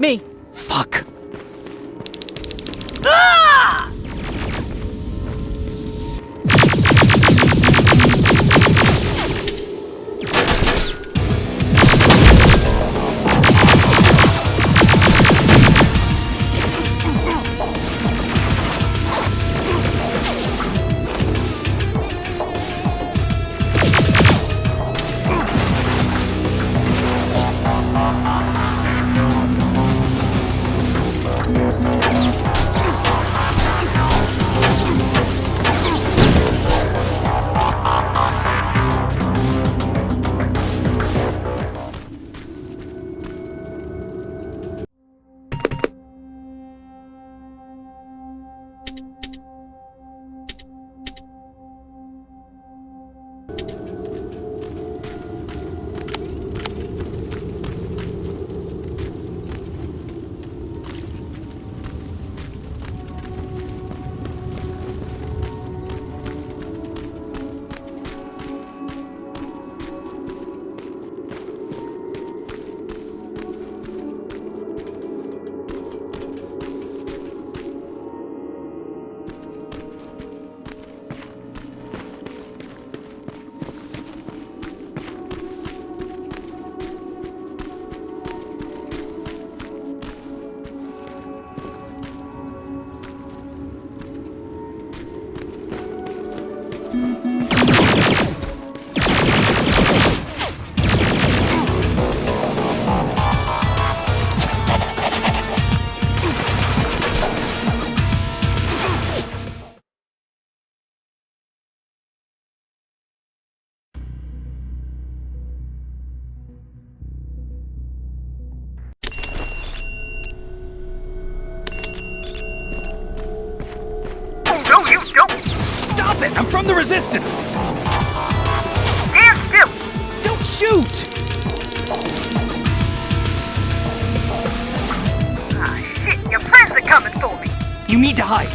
me! Fuck. Ah! No, you don't! Stop it! I'm from the Resistance! Stand still! Don't shoot! Ah, shit, your friends are coming for me! You need to hide.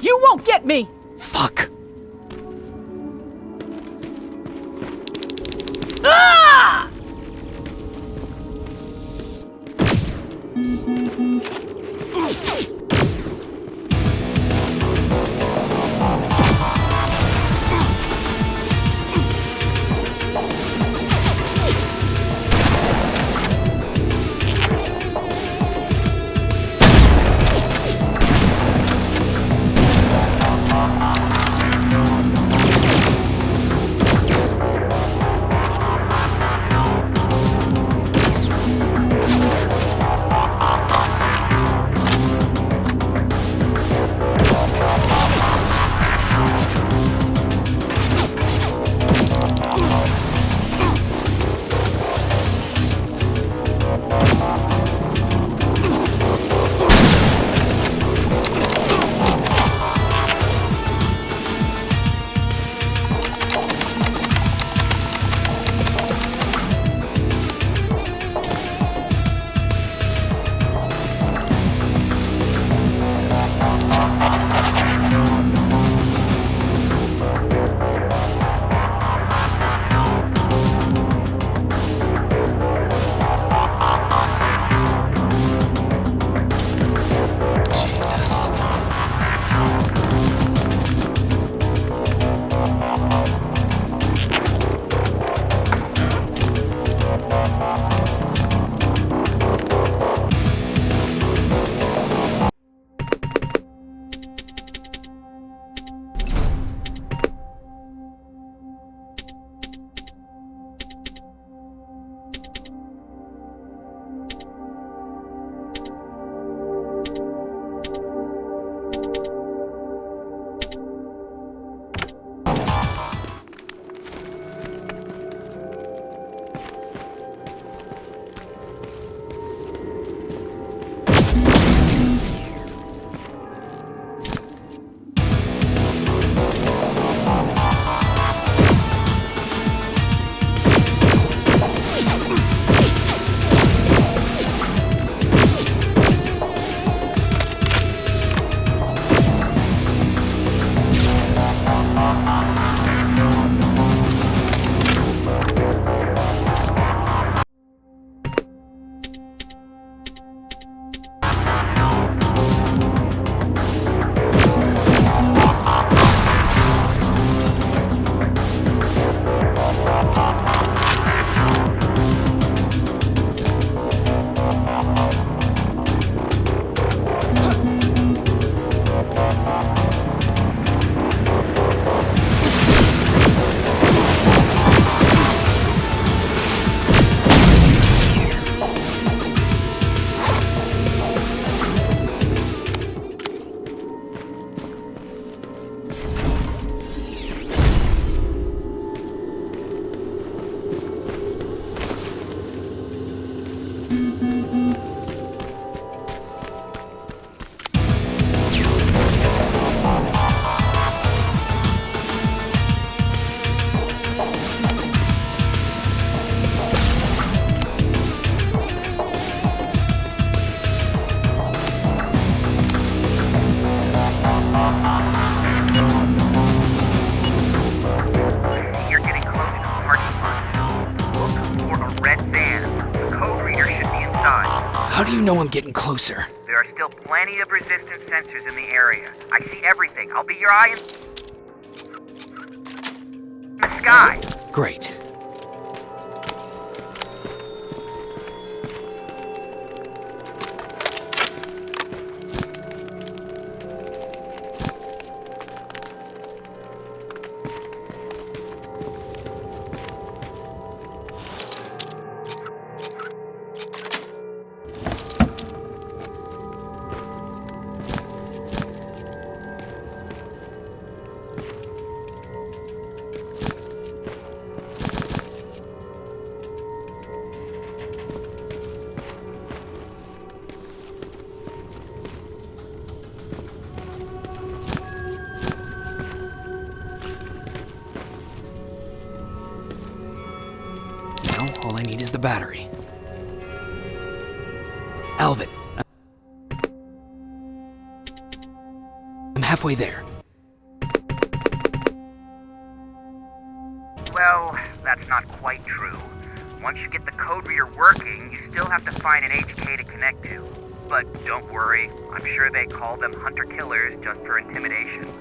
You won't get me! Fuck. Ah! know I'm getting closer. There are still plenty of resistance sensors in the area. I see everything. I'll be your eye in the sky. Great. All I need is the battery. Alvin. I'm halfway there. Well, that's not quite true. Once you get the code reader working, you still have to find an HK to connect to. But don't worry, I'm sure they call them hunter-killers just for intimidation.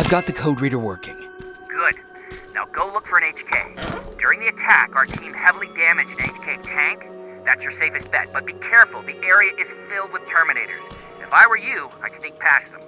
I've got the code reader working. Good. Now go look for an HK. During the attack, our team heavily damaged an HK tank. That's your safest bet, but be careful. The area is filled with Terminators. If I were you, I'd sneak past them.